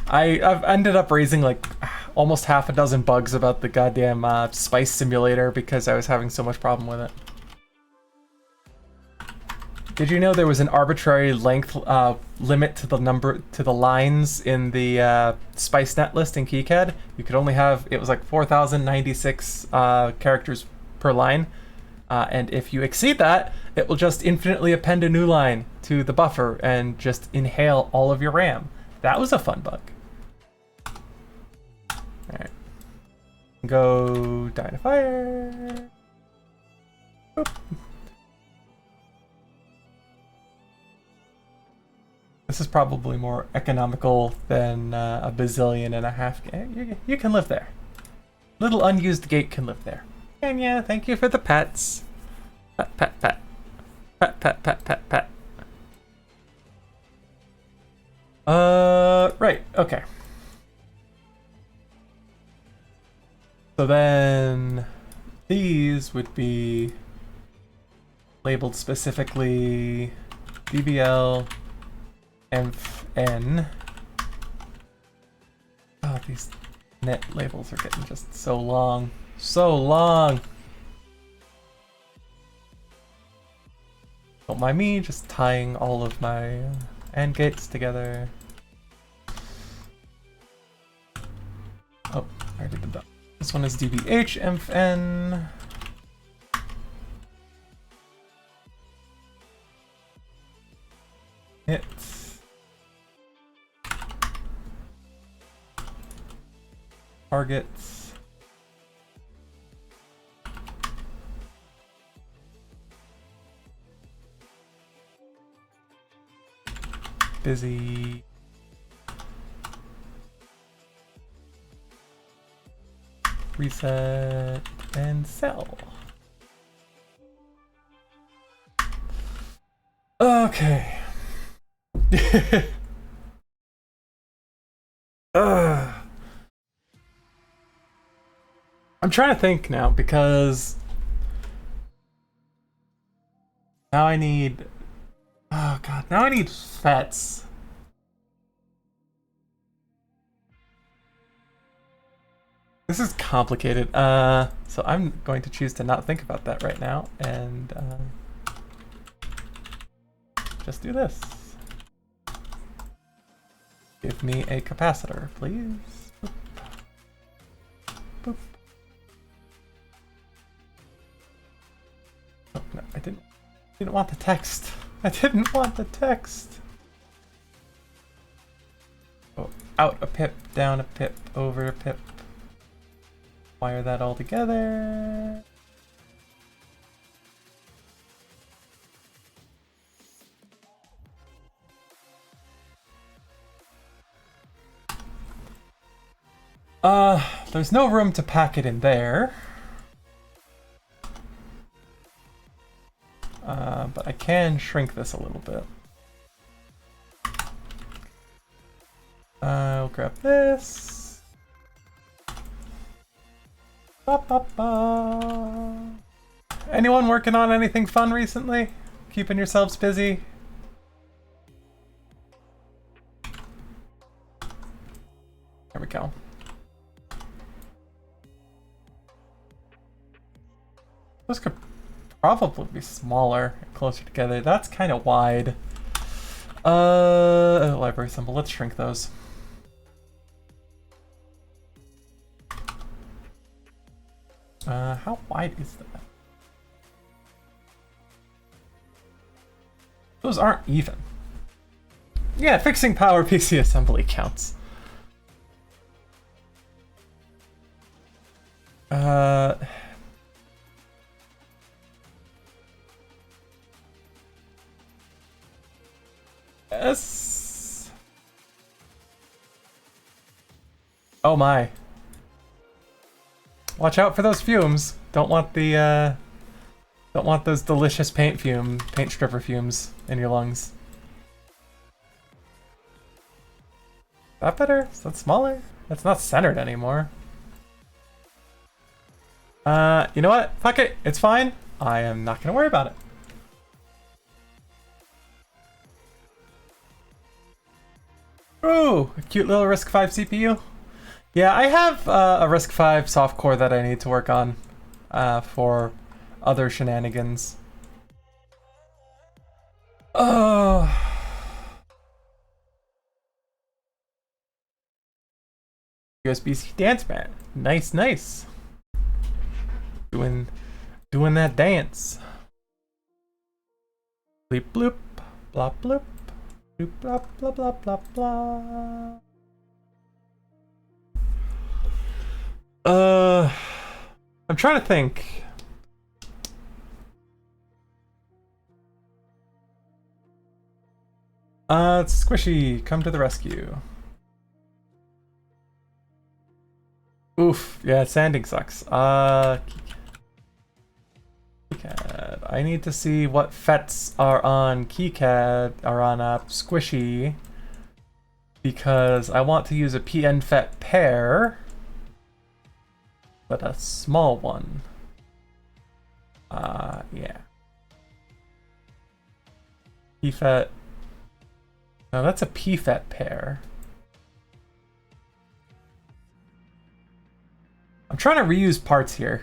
I've ended up raising like almost half a dozen bugs about the goddamn spice simulator because I was having so much problem with it. Did you know there was an arbitrary length limit to the lines in the spice net list in KiCad? You could only have, it was like 4,096 characters per line. And if you exceed that, it will just infinitely append a new line to the buffer and just inhale all of your RAM. That was a fun bug. Alright. Go die in a fire. Boop. This is probably more economical than a bazillion and a half. You can live there. Little unused gate can live there. And yeah, thank you for the pets. Pet, pet, pet. Pet, pet, pet, pet, pet. Right, okay. So then these would be labeled specifically DBL MN. Oh, these net labels are getting just so long. So long! Don't mind me just tying all of my AND gates together. Oh, I already did that. This one is DBH MN. Hits. Targets. Busy. Reset and sell. Okay. I'm trying to think now because now I need, oh god, now I need fets. This is complicated. So I'm going to choose to not think about that right now and just do this. Give me a capacitor, please. Boop. Boop. Oh, no, I didn't want the text. I didn't want the text. Oh, out a pip, down a pip, over a pip. Wire that all together. There's no room to pack it in there. But I can shrink this a little bit. I'll grab this. Ba, ba, ba. Anyone working on anything fun recently? Keeping yourselves busy? There we go. Those could probably be smaller and closer together. That's kind of wide. Library symbol. Let's shrink those. How wide is that? Those aren't even. Yeah, fixing power PC assembly counts. Yes. Oh my. Watch out for those fumes. Don't want those delicious paint stripper fumes in your lungs. Is that better? Is that smaller? That's not centered anymore. You know what? Fuck it. It's fine. I am not gonna worry about it. Ooh, a cute little RISC-V CPU. Yeah, I have a RISC-V soft core that I need to work on for other shenanigans. Oh. USB-C dance mat. Nice, nice. Doing that dance. Bleep bloop, blop bloop, bloop blop blah blah blah blah. I'm trying to think. Squishy, come to the rescue. Oof, yeah, sanding sucks. KeyCAD. I need to see what FETs are on KeyCAD, are on Squishy, because I want to use a PN FET pair, but a small one. Yeah. PFET. No, that's a PFET pair. I'm trying to reuse parts here.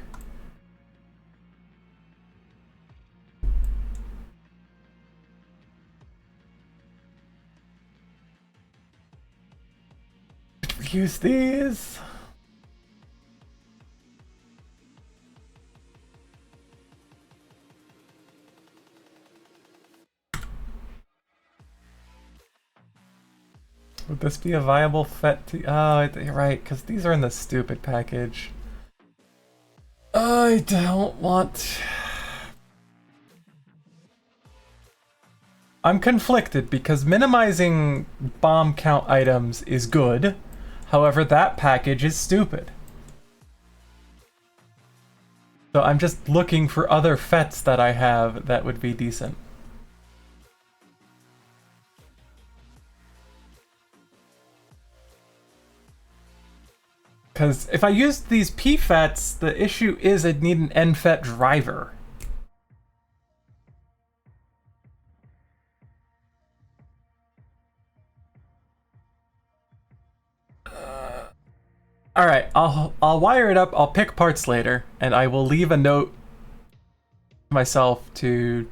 Reuse these. Would this be a viable FET? Oh, you're right, because these are in the stupid package. I don't want... I'm conflicted because minimizing bomb count items is good. However, that package is stupid. So I'm just looking for other FETs that I have that would be decent. Because if I use these PFETs, the issue is I'd need an NFET driver. Alright, I'll wire it up, I'll pick parts later, and I will leave a note to myself to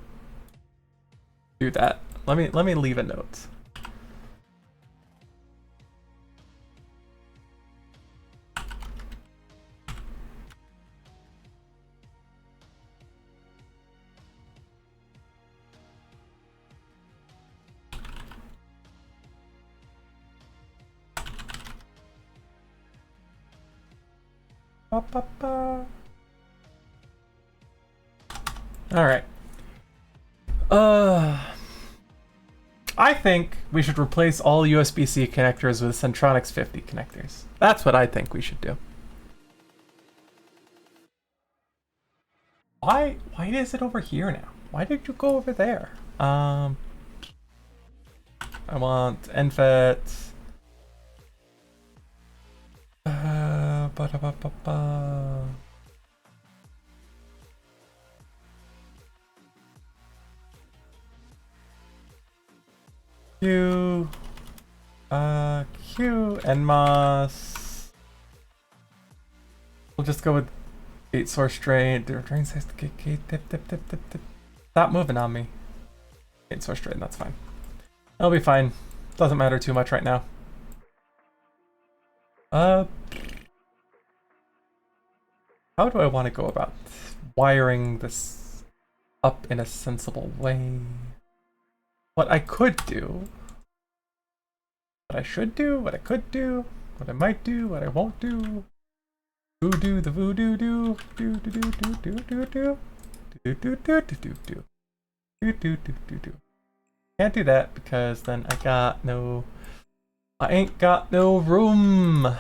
do that. Let me leave a note. Ba, ba, ba. All right. I think we should replace all USB-C connectors with Centronics 50 connectors. That's what I think we should do. Why is it over here now? Why did you go over there? I want NFET. Ba-da-ba-ba-ba. Q, NMOS. We'll just go with gate source drain. Drain size to gate dip. Stop moving on me. Gate source drain, that's fine. That'll be fine. Doesn't matter too much right now. How do I want to go about wiring this up in a sensible way? What I could do, what I should do, what I could do, what I might do, what I won't do. Voodoo, the voodoo do, do do do do do do do do do do do do do do do. Can't do that because then I ain't got no room.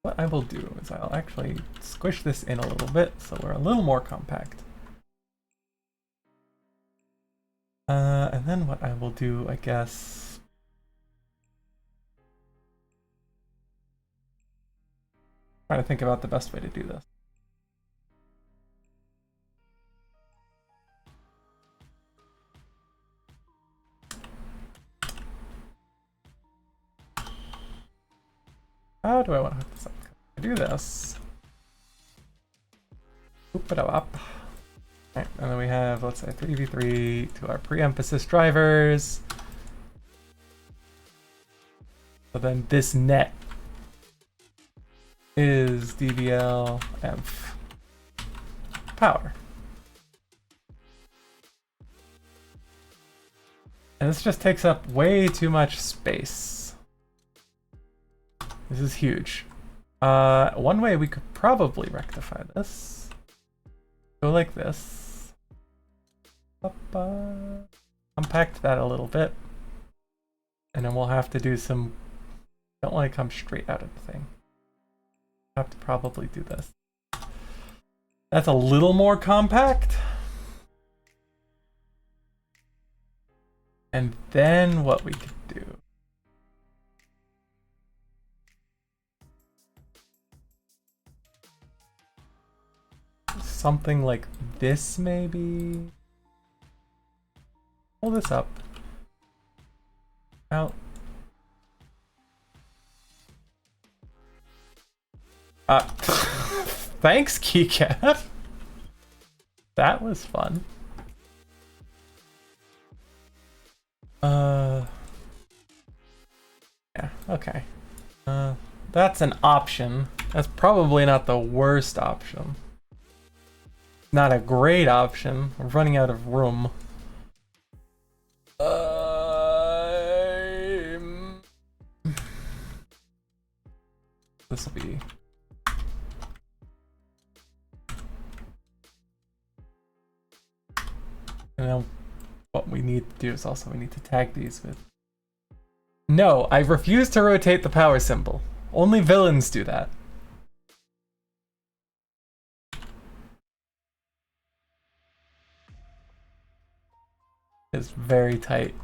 What I will do is I'll actually squish this in a little bit so we're a little more compact. And then what I will do, I guess, trying to think about the best way to do this. How do I want to hook this up? I do this. Oop it up. Alright, and then we have, let's say, 3v3 to our pre-emphasis drivers. So then this net is DVL emph power. And this just takes up way too much space. This is huge. One way we could probably rectify this. Go like this. Compact that a little bit. And then we'll have to do some... Don't want to come straight out of the thing. Have to probably do this. That's a little more compact. And then what we could do. Something like this, maybe. Pull this up. Out. Thanks, KeyCat. That was fun. Yeah, okay. That's an option. That's probably not the worst option. Not a great option. We're running out of room. This will be... And then what we need to do is also we need to tag these with... No, I refuse to rotate the power symbol. Only villains do that. It's very tight.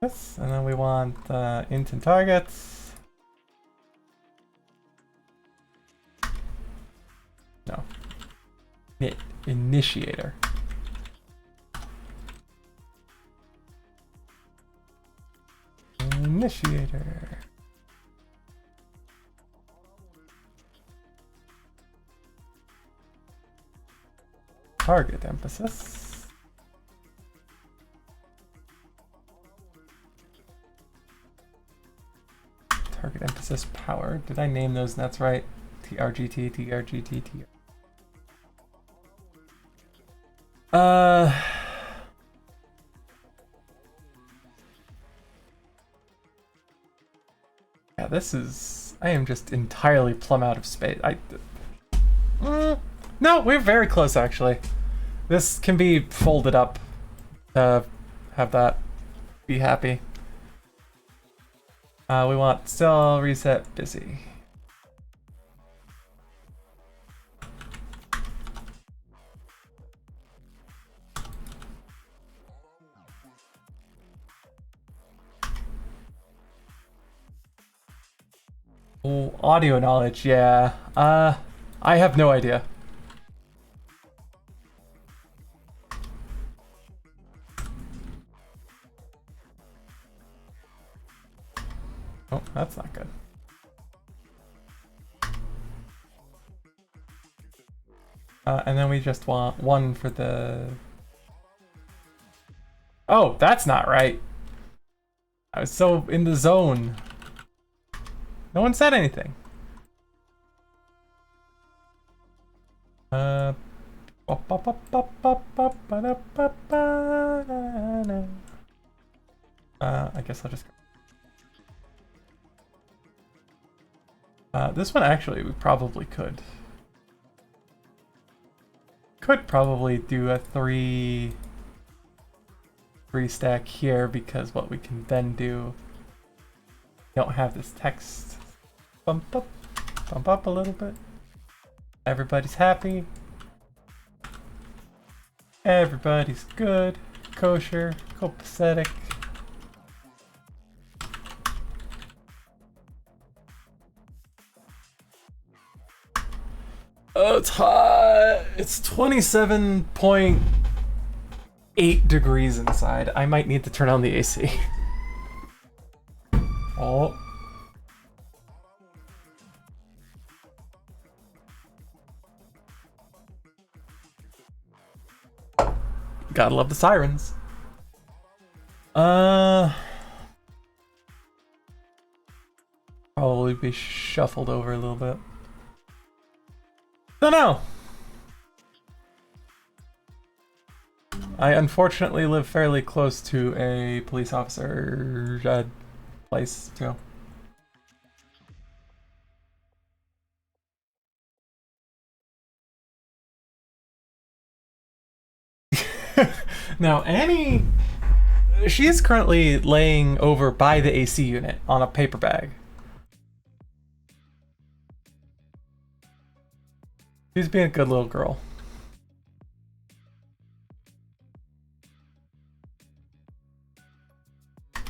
This, and then we want int and targets. No. Initiator. Initiator. Target emphasis. Target emphasis power. Did I name those nets right? TRGT, TRGT, TR. Yeah, this is I am just entirely plumb out of space. No, we're very close actually. This can be folded up to have that be happy. We want still reset busy. Oh, audio knowledge, yeah. I have no idea. Oh, that's not good. And then we just want one for the... Oh, that's not right. I was so in the zone. No one said anything. I guess I'll just go. This one actually we probably could. Could probably do a three stack here because what we can then do, don't have this text bump up a little bit. Everybody's happy. Everybody's good. Kosher. Copacetic. Oh, it's hot. It's 27.8 degrees inside. I might need to turn on the AC. Oh. Gotta love the sirens. Probably be shuffled over a little bit. Don't know. I unfortunately live fairly close to a police officer place too. Now Annie, she is currently laying over by the AC unit on a paper bag. She's being a good little girl.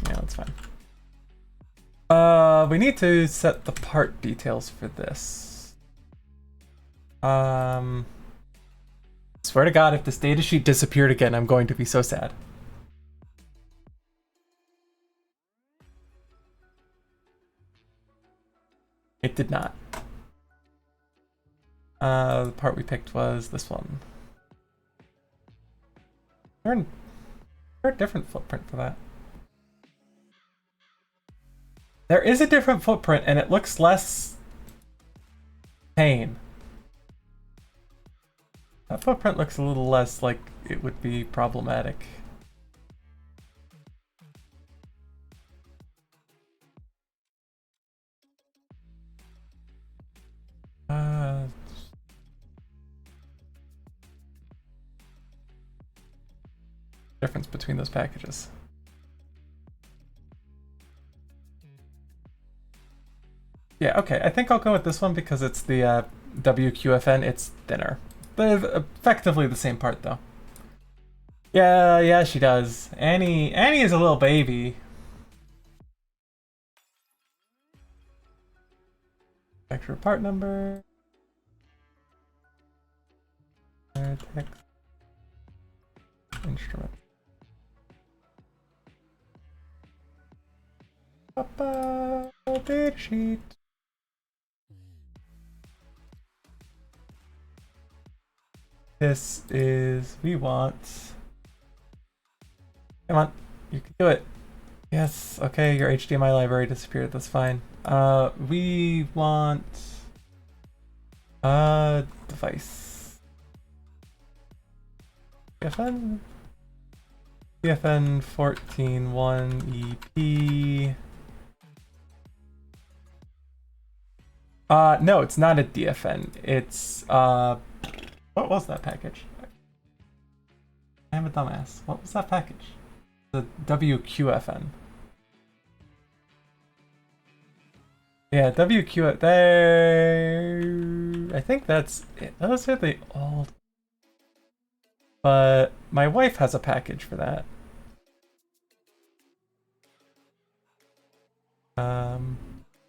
Yeah, that's fine. We need to set the part details for this. Swear to God, if this data sheet disappeared again, I'm going to be so sad. It did not. The part we picked was this one. There's a different footprint for that. There is a different footprint, and it looks less pain. That footprint looks a little less like it would be problematic. Difference between those packages. Yeah, okay, I think I'll go with this one because it's the WQFN. It's thinner. They're effectively the same part, though. Yeah, she does. Annie is a little baby. Extra part number. Text. Instrument. Data sheet. This is, we want, come on, you can do it. Yes, okay, your HDMI library disappeared, that's fine. We want a device. CFN 14.1 EP. No, it's not a DFN. It's, what was that package? I'm a dumbass. What was that package? The WQFN. Yeah, WQ, there. I think that's it. Those are the old. But my wife has a package for that.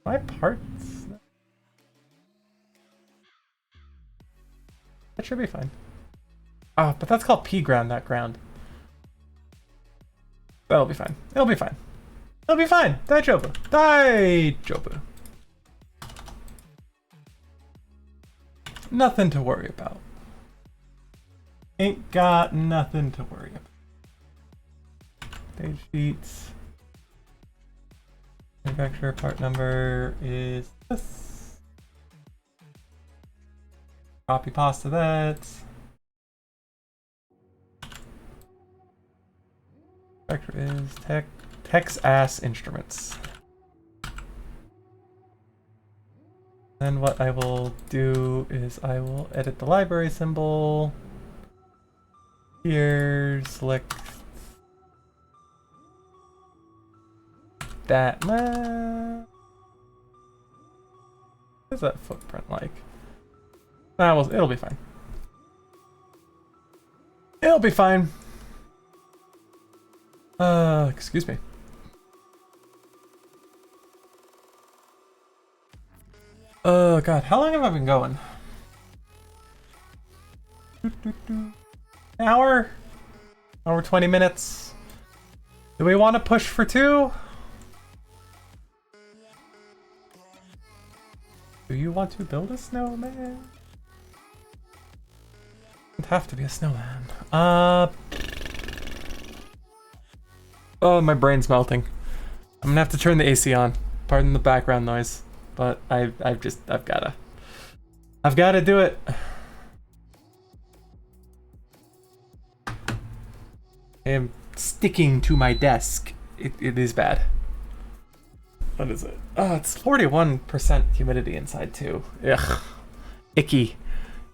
My parts. That should be fine. Oh, but that's called P ground, not ground. That'll be fine. It'll be fine. It'll be fine. Daijobu. Daijobu. Nothing to worry about. Ain't got nothing to worry about. Stage sheets. Manufacturer part number is this. Copy pasta that. Manufacturer is Tex-Ass Instruments. Then what I will do is I will edit the library symbol. Here, select that. What is that footprint like? Well, it'll be fine. It'll be fine. Excuse me. Oh god, how long have I been going? Hour? Hour 20 minutes. Do we want to push for 2? Do you want to build a snowman? It'd have to be a snowman. Oh, my brain's melting. I'm gonna have to turn the AC on. Pardon the background noise, but I've gotta do it. I am sticking to my desk. It is bad. What is it? Oh, it's 41% humidity inside too. Ugh. Icky.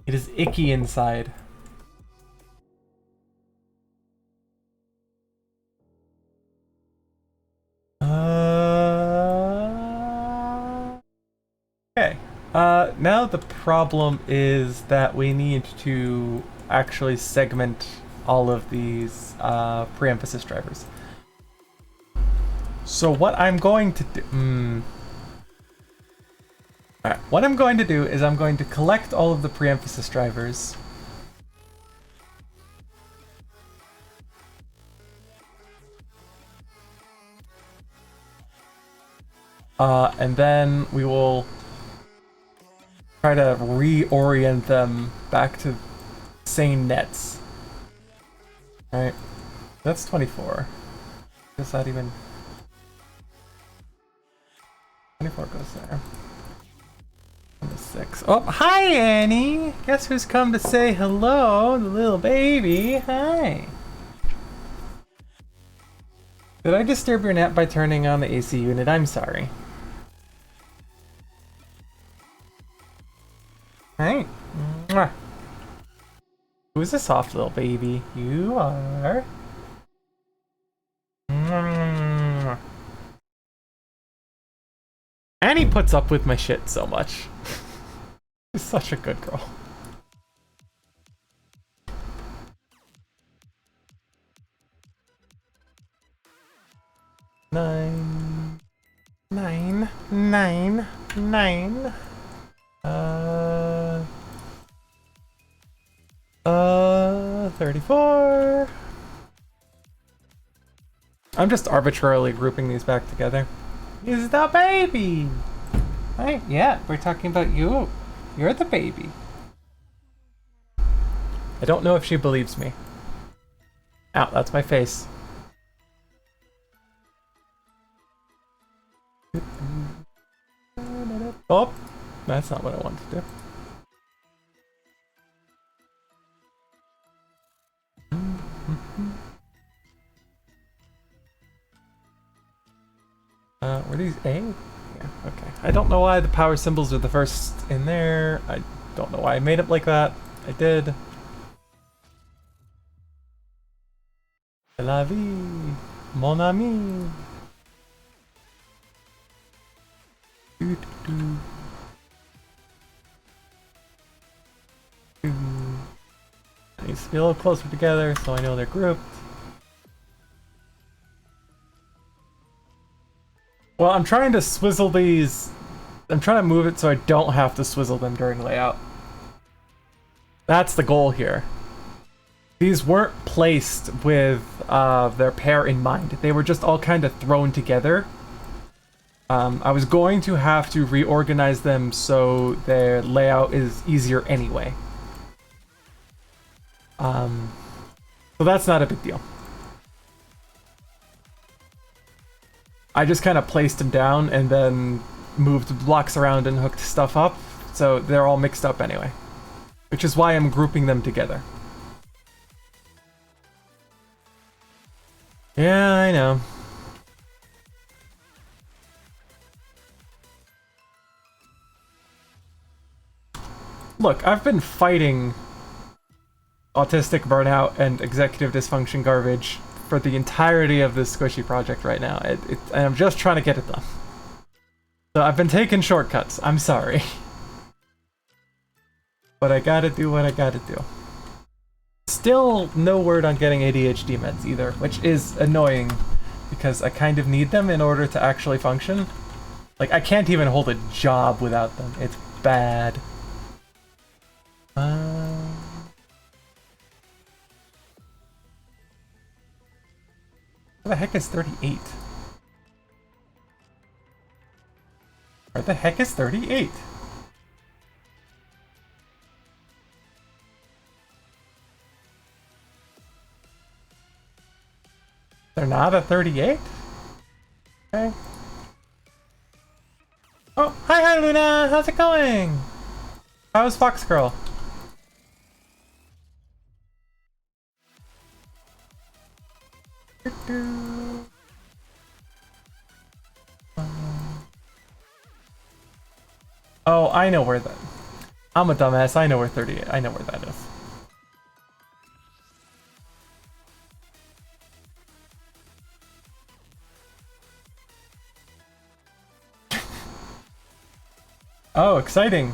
It is icky inside. Okay. Now the problem is that we need to actually segment all of these pre-emphasis drivers. So what I'm going to do... Alright, what I'm going to do is I'm going to collect all of the pre-emphasis drivers. And then we will try to reorient them back to sane nets. Alright, that's 24. Does that even... 24 goes there. 6. Oh, hi Annie! Guess who's come to say hello? The little baby. Hi. Did I disturb your nap by turning on the AC unit? I'm sorry. Alright. Mwah. Who's a soft little baby? You are. Mwah. Annie puts up with my shit so much. She's such a good girl. Nine. 34. I'm just arbitrarily grouping these back together. Is the baby? Right? Yeah, we're talking about you. You're the baby. I don't know if she believes me. Ow, that's my face. Oh, that's not what I wanted to do. Were these A? Yeah. Okay. I don't know why the power symbols are the first in there. I don't know why I made it like that. I did. La vie, mon ami. Doo, doo, doo. It needs to be a little closer together so I know they're grouped. Well, I'm trying to swizzle these. I'm trying to move it so I don't have to swizzle them during layout. That's the goal here. These weren't placed with their pair in mind. They were just all kind of thrown together. I was going to have to reorganize them so their layout is easier anyway. So that's not a big deal. I just kind of placed them down and then moved blocks around and hooked stuff up, so they're all mixed up anyway. Which is why I'm grouping them together. Yeah, I know. Look, I've been fighting autistic burnout and executive dysfunction garbage for the entirety of this squishy project right now. And I'm just trying to get it done. So I've been taking shortcuts. I'm sorry. But I gotta do what I gotta do. Still no word on getting ADHD meds either, which is annoying because I kind of need them in order to actually function. Like, I can't even hold a job without them. It's bad. Where the heck is 38? Where the heck is 38? They're not a 38? Okay. Oh, hi Luna! How's it going? How's Fox Girl? Oh, I know where that. I'm a dumbass. I know where 38. I know where that is. Oh, exciting.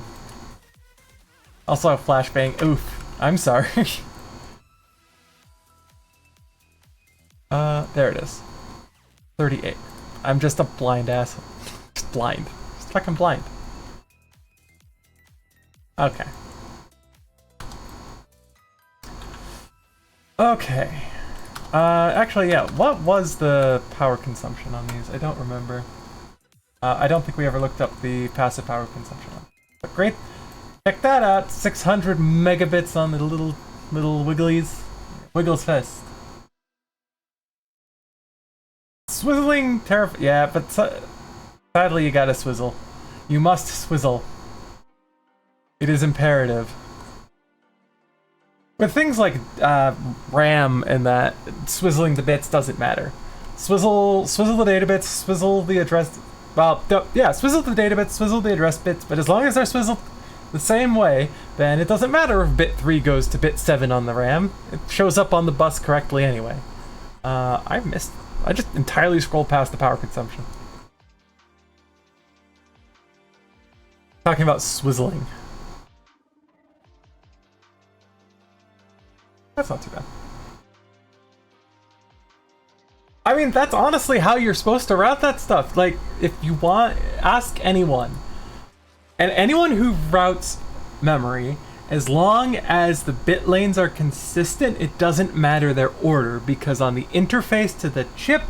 Also a flashbang. Oof. I'm sorry. There it is. 38. I'm just a blind asshole. Just blind. Just fucking blind. Okay. Okay. Actually, yeah. What was the power consumption on these? I don't remember. I don't think we ever looked up the passive power consumption. But great. Check that out. 600 megabits on the little wigglies. Wiggles fest. Swizzling terrifying. Yeah, but sadly you gotta swizzle. You must swizzle. It is imperative. With things like RAM and that, swizzling the bits doesn't matter. Swizzle the data bits, swizzle the address. Well, yeah, swizzle the data bits, swizzle the address bits, but as long as they're swizzled the same way, then it doesn't matter if bit 3 goes to bit 7 on the RAM. It shows up on the bus correctly anyway. I just entirely scrolled past the power consumption. Talking about swizzling. That's not too bad. I mean, that's honestly how you're supposed to route that stuff. Like, if you want, ask anyone. And anyone who routes memory, as long as the bit lanes are consistent, it doesn't matter their order, because on the interface to the chip,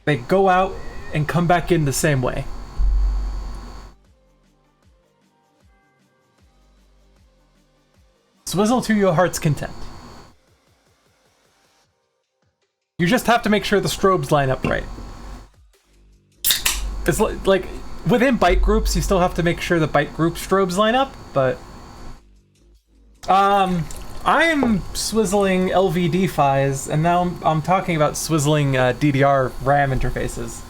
they go out and come back in the same way. Swizzle to your heart's content. You just have to make sure the strobes line up right. It's like within byte groups, you still have to make sure the byte group strobes line up, but I'm swizzling LVD PHYs, and now I'm talking about swizzling DDR RAM interfaces.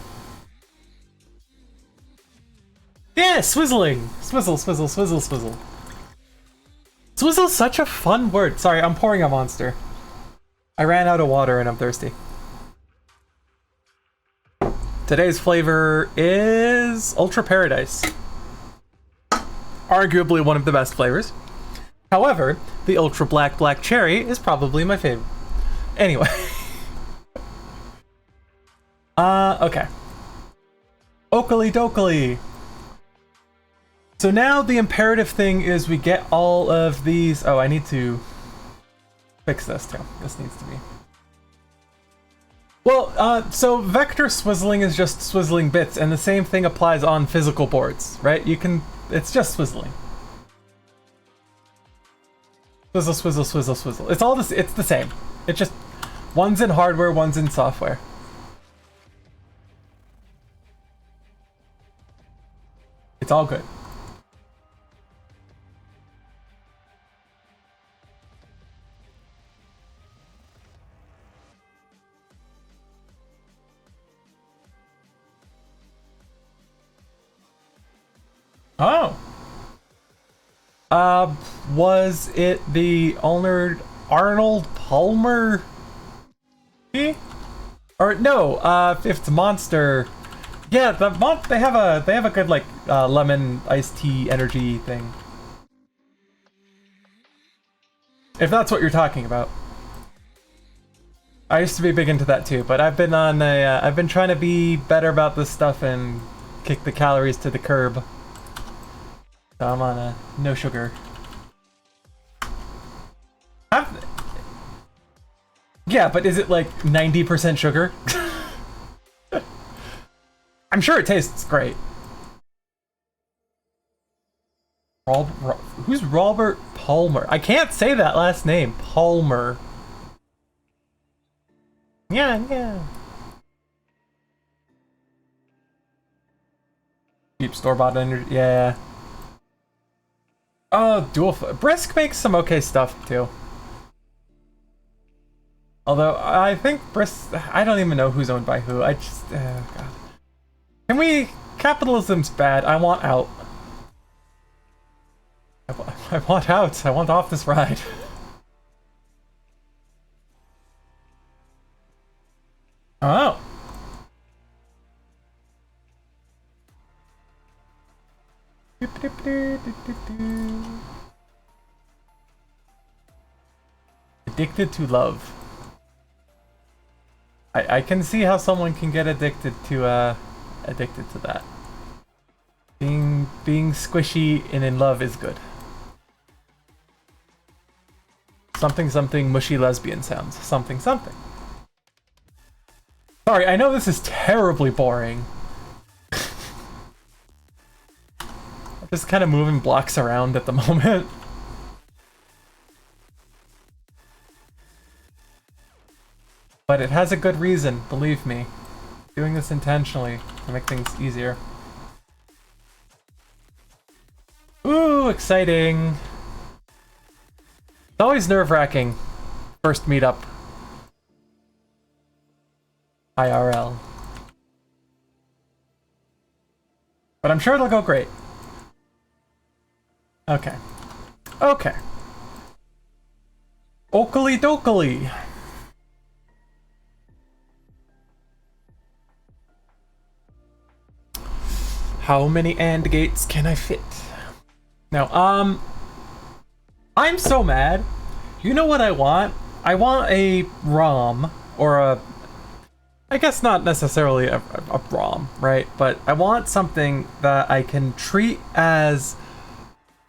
Yeah, swizzling. Swizzle, swizzle, swizzle, swizzle. Swizzle's such a fun word. Sorry, I'm pouring a monster. I ran out of water and I'm thirsty. Today's flavor is Ultra Paradise. Arguably one of the best flavors. However, the Ultra Black Cherry is probably my favorite. Anyway. Okay. Oakley dokley. So now the imperative thing is we get all of these. Oh, I need to fix this too. This needs to be. Well, so vector swizzling is just swizzling bits, and the same thing applies on physical boards, right? You can, it's just swizzling. Swizzle, swizzle, swizzle, swizzle. It's all this, it's the same. It's just, one's in hardware, one's in software. It's all good. Oh. Was it the Arnold Palmer? Or no, if it's Monster. Yeah, they have a good like lemon iced tea energy thing. If that's what you're talking about. I used to be big into that too, but I've been on I've been trying to be better about this stuff and kick the calories to the curb. So I'm on a no sugar. Yeah, but is it like 90% sugar? I'm sure it tastes great. Who's Robert Palmer? I can't say that last name. Palmer. Yeah. Cheap store-bought energy. Yeah. Oh, Brisk makes some okay stuff too. Although I think Brisk, I don't even know who's owned by who. I just, God. Can we? Capitalism's bad. I want out. I want out. I want off this ride. Oh. Addicted to love. I can see how someone can get addicted to that. Being squishy and in love is good. Something mushy lesbian sounds. Something. Sorry, I know this is terribly boring. I'm just kind of moving blocks around at the moment. But it has a good reason, believe me. Doing this intentionally to make things easier. Ooh, exciting. It's always nerve-wracking. First meetup. IRL. But I'm sure it'll go great. Okay. Oakley dokley. How many AND gates can I fit? Now, I'm so mad. You know what I want? I want a ROM, or I guess not necessarily a ROM, right? But I want something that I can treat as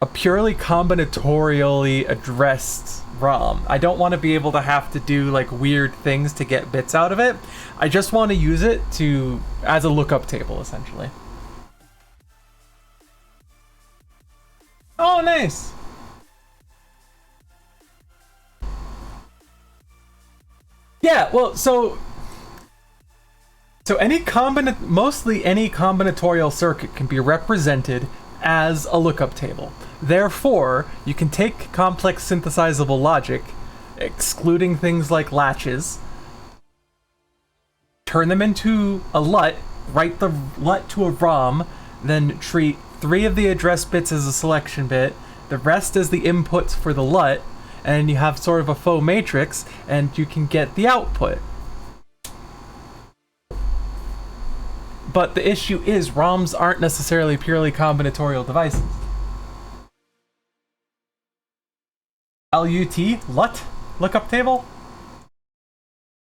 a purely combinatorially addressed ROM. I don't want to be able to have to do like weird things to get bits out of it. I just want to use it as a lookup table, essentially. Oh, nice. Yeah, well, so mostly any combinatorial circuit can be represented as a lookup table. Therefore, you can take complex synthesizable logic, excluding things like latches, turn them into a LUT, write the LUT to a ROM, then treat 3 of the address bits as a selection bit, the rest is the inputs for the LUT, and you have sort of a faux matrix, and you can get the output. But the issue is ROMs aren't necessarily purely combinatorial devices. LUT? LUT? Lookup table?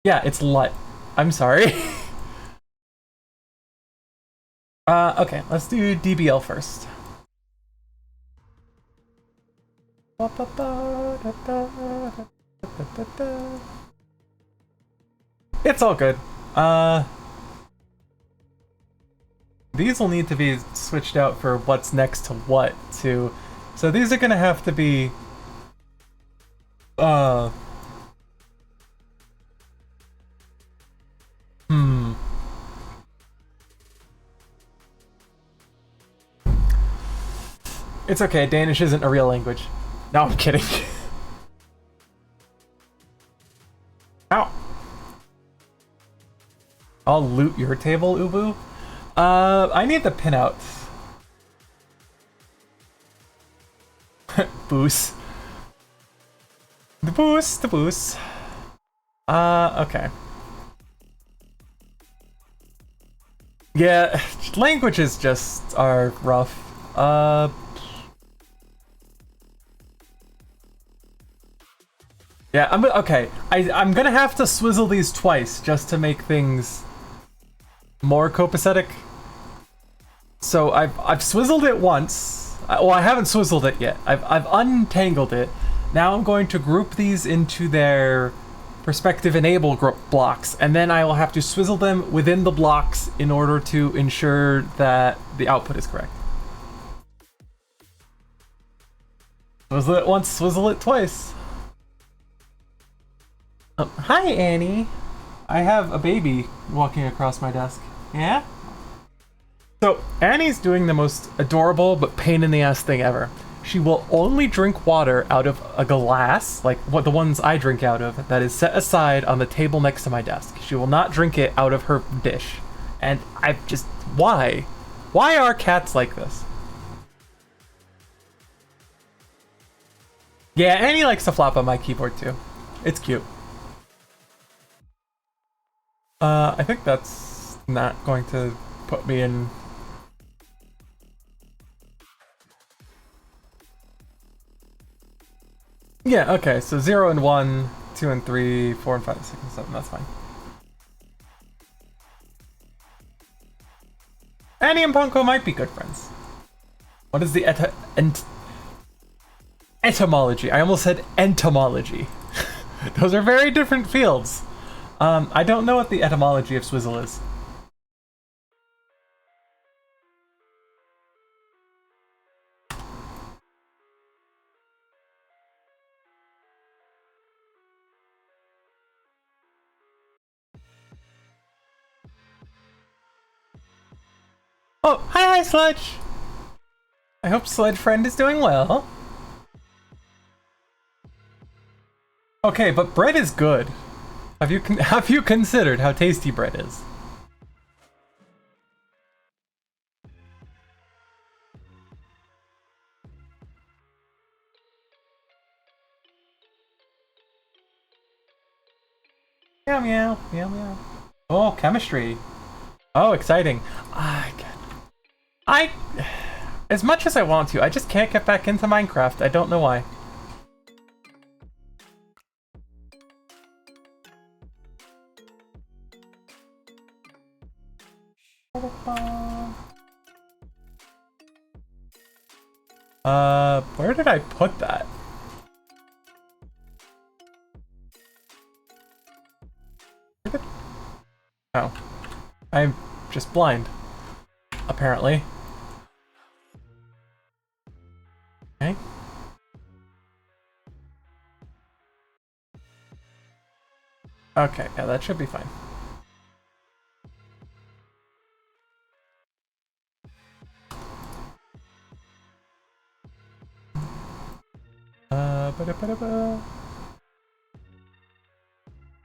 Yeah, it's LUT. I'm sorry. Okay, let's do DBL first. It's all good. These will need to be switched out for what's next to what, too. So these are gonna have to be... It's okay, Danish isn't a real language. No, I'm kidding. Ow. I'll loot your table, Ubu. I need the pinouts. Boos. The boos, the boos. Okay. Yeah, languages just are rough. Yeah, okay. I'm gonna have to swizzle these twice just to make things more copacetic. So I've swizzled it once. Well, I haven't swizzled it yet. I've untangled it. Now I'm going to group these into their perspective enable blocks, and then I will have to swizzle them within the blocks in order to ensure that the output is correct. Swizzle it once, swizzle it twice. Hi, Annie. I have a baby walking across my desk. Yeah? So, Annie's doing the most adorable but pain in the ass thing ever. She will only drink water out of a glass, like what the ones I drink out of, that is set aside on the table next to my desk. She will not drink it out of her dish. And I've just... Why? Why are cats like this? Yeah, Annie likes to flop on my keyboard too. It's cute. I think that's not going to put me in... Yeah, okay, so 0 and 1, 2 and 3, 4 and 5, 6 and 7, that's fine. Annie and Ponko might be good friends. What is the etymology? I almost said entomology. Those are very different fields. I don't know what the etymology of swizzle is. Oh, hi Sludge! I hope Sludge Friend is doing well. Okay, but bread is good. Have you considered how tasty bread is? Meow meow meow meow. Oh, chemistry. Oh, exciting. As much as I want to, I just can't get back into Minecraft. I don't know why. Where did I put that? Oh. I'm just blind, apparently. Okay. Okay, yeah, that should be fine.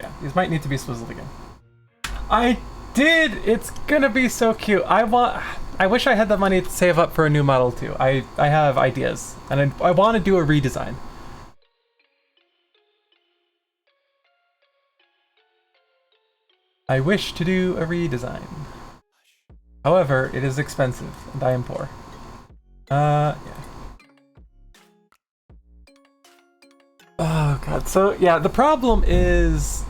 Yeah, these might need to be swizzled again. I did! It's gonna be so cute. I want... I wish I had the money to save up for a new Model 2. I have ideas, and I want to do a redesign. I wish to do a redesign. However, it is expensive, and I am poor. Yeah. Oh god, so yeah, the problem is...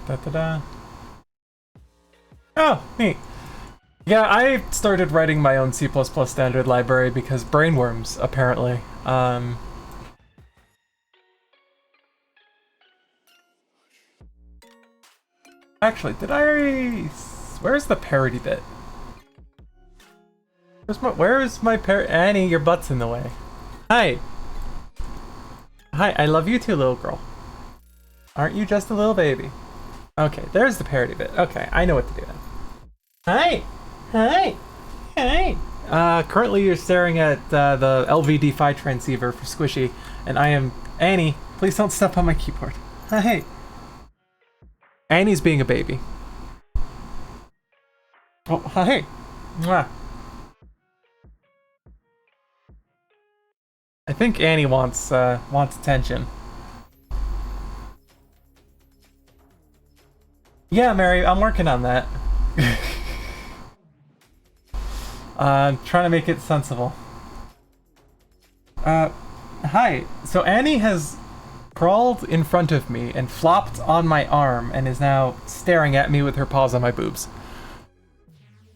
Da-da-da. Oh, neat. Yeah, I started writing my own C++ standard library because brainworms, apparently. Actually, did I... Where's the parody bit? Where's my Annie, your butt's in the way. Hi. Hi, I love you too, little girl. Aren't you just a little baby? Okay, there's the parody bit. Okay, I know what to do now. Hi! Hi! Hi! Currently you're staring at the LVD PHY transceiver for Squishy, and I am... Annie, please don't step on my keyboard. Hi! Annie's being a baby. Oh, hi! Mwah. I think Annie wants attention. Yeah, Mary, I'm working on that. I'm trying to make it sensible. Hi. So Annie has crawled in front of me and flopped on my arm and is now staring at me with her paws on my boobs.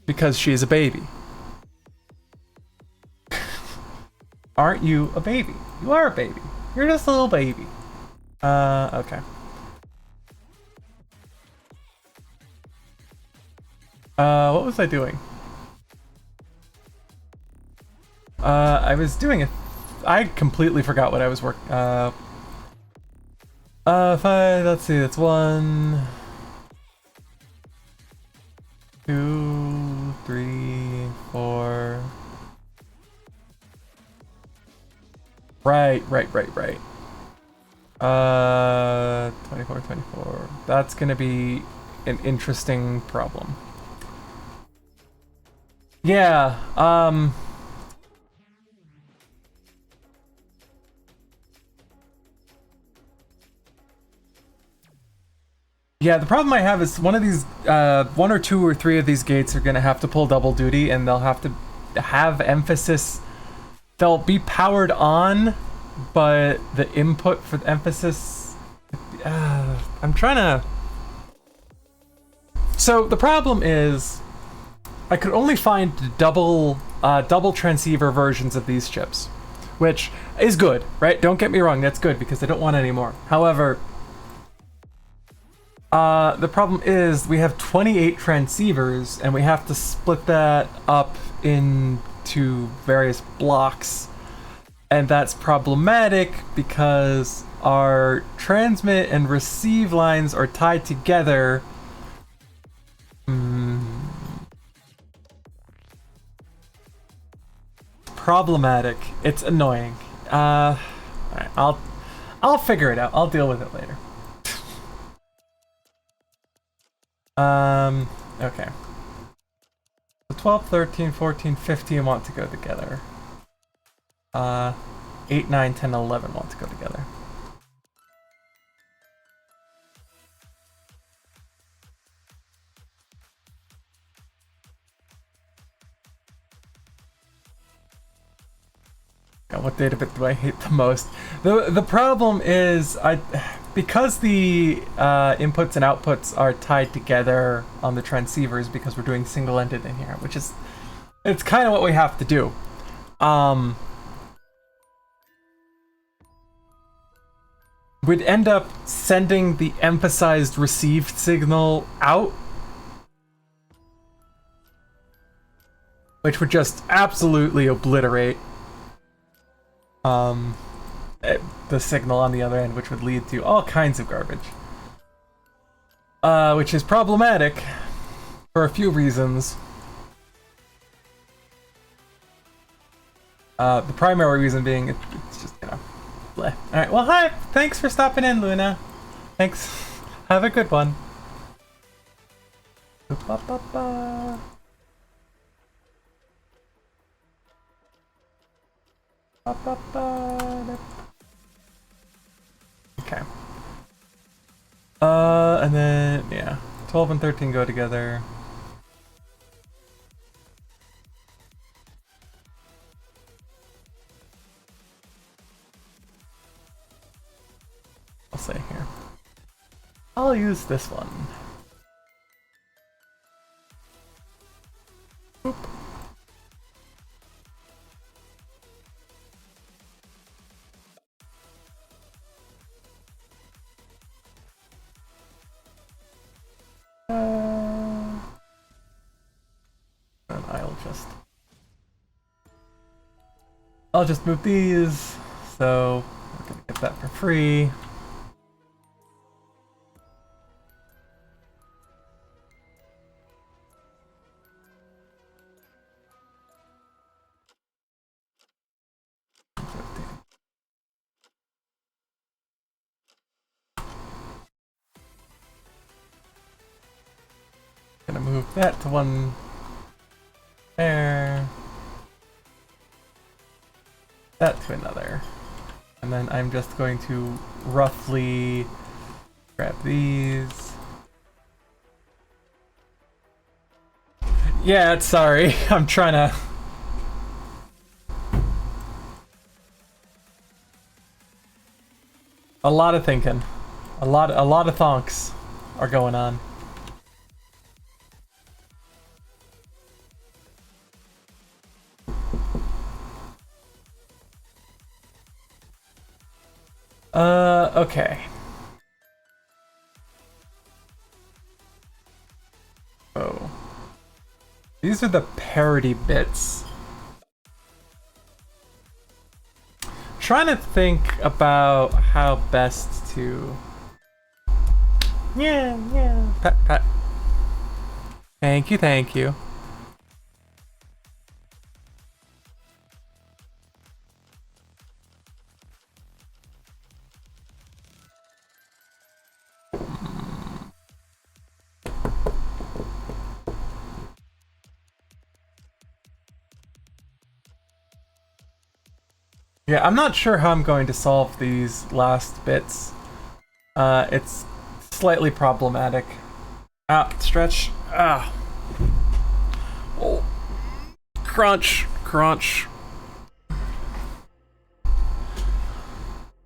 Because she's a baby. Aren't you a baby? You are a baby. You're just a little baby. Okay. What was I doing? I was doing I completely forgot what I was working. Five, let's see, that's 1, 2, 3, 4. Right. 24. That's gonna be an interesting problem. Yeah, yeah, the problem I have is one of these, 1 or 2 or 3 of these gates are gonna have to pull double duty, and they'll have to have emphasis. They'll be powered on, but the input for the emphasis... I'm trying to... So the problem is, I could only find double transceiver versions of these chips, which is good, right? Don't get me wrong, that's good because I don't want any more. However, the problem is we have 28 transceivers and we have to split that up into various blocks, and that's problematic because our transmit and receive lines are tied together. Problematic. It's annoying. Alright, I'll figure it out. I'll deal with it later. Okay. So 12, 13, 14, 15 want to go together. 8, 9, 10, 11 want to go together. God, what data bit do I hate the most? The problem is because the inputs and outputs are tied together on the transceivers because we're doing single-ended in here, which is it's kind of what we have to do. We'd end up sending the emphasized received signal out, which would just absolutely obliterate the signal on the other end, which would lead to all kinds of garbage. Which is problematic for a few reasons. The primary reason being it's just, bleh. Alright, well, hi! Thanks for stopping in, Luna. Thanks. Have a good one. Ba-ba-ba. Ba-ba-ba. Okay. And then, yeah. 12 and 13 go together. I'll say here. I'll use this one. Boop. And I'll just move these, so we're gonna get that for free. Gonna move that to one there, that to another, and then I'm just going to roughly grab these. Yeah, sorry, I'm trying to. A lot of thinking, a lot of thonks are going on. Okay. Oh. These are the parody bits. Trying to think about how best to... Yeah. Pat, pat. Thank you, thank you. Yeah, I'm not sure how I'm going to solve these last bits. It's slightly problematic. Stretch. Oh. Crunch.